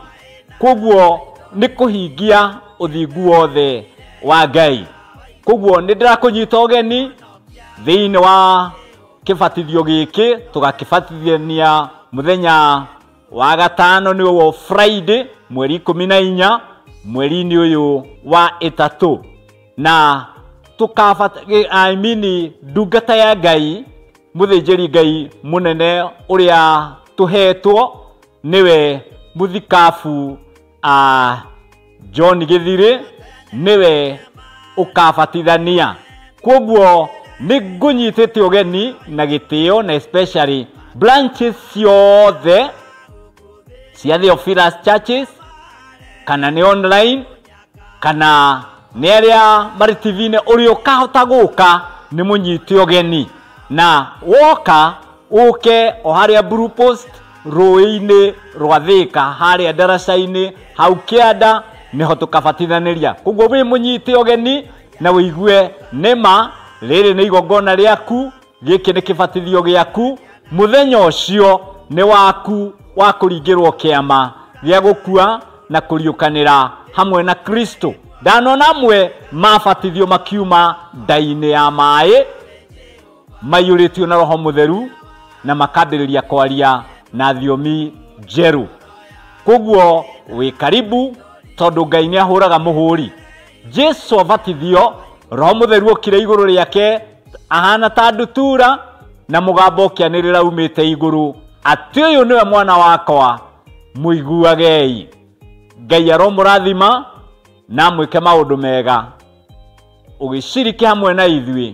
Koguo nĩ kũhingia ũthingu wothe wa Ngai. Koguo nĩ ndĩrakũnyita ũgeni thĩinĩ wa kĩbatithio gĩkĩ, tũgakĩbatithania mũthenya wa gatano nĩguo Friday mweri 14 mweri-inĩ ũyũ wa ĩtatũ, na ndungata ya Ngai, mũthĩnjĩri Ngai mũnene ũrĩa tũhetwo nĩwe mũthikabu John Gĩthirĩ, nĩwe ũkabatithania. Koguo nĩ ngũnyitĩte ũgeni na gĩtĩo, na especially branches ciothe cia Theophilus Churches, kana nĩ online kana nĩ arĩa marĩ TV-inĩ, ũrĩa ũkahota gũka nĩ mũnyite ũgeni, na woka ũke o harĩa Blue Post rũĩ-inĩ rwa Thĩka harĩa ndaraca-inĩ hau kĩanda nĩho tũkabatithanĩria. Koguo wĩ mũnyite ũgeni na wĩigue nĩma rĩrĩ nĩ igongona rĩaku, gĩkĩ nĩ kĩbatithio gĩaku, mũthenya ũcio nĩ waku wa kũringĩrwo kĩama gĩa gũkua na kũriũkanĩra hamwe na Kristo. Ndanona amwe mabatithio makiuma nda-inĩ ya maĩ maiyũrĩtio na Roho Mũtheru na makambĩrĩria kwaria na thiomi njerũ. Koguo wĩ karibu, tondũ Ngai nĩ ahũraga mũhũri. Jesu abatithio, Roho Mũtheru okire igũrũ rĩake ahana ta ndutura, na mũgambo ũkĩanĩrĩra umĩte igũrũ atĩ ũyũ nĩwe mwana wakwa, mũiguagei. Ngai aromũrathima na mwĩke maũndũ mega ũgĩciriki hamwe na ithuĩ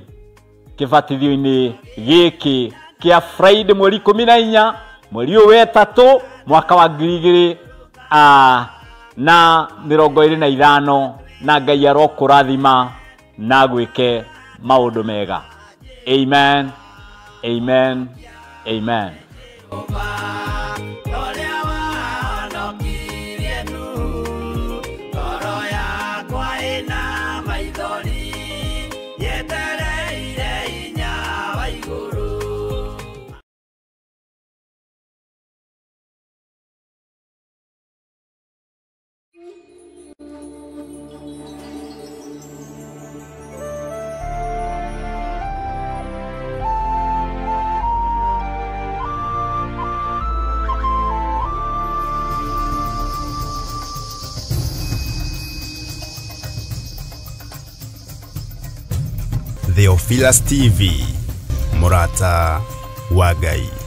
kĩbatithio-inĩ gĩkĩ kĩa Friday mweri 14 mweri ũyũ wa ĩtatũ mwaka wa 2025, na Ngai arokũrathima na gwĩke maũndũ mega. Amen, amen, amen. Theophilus TV, Mũrata wa Ngai.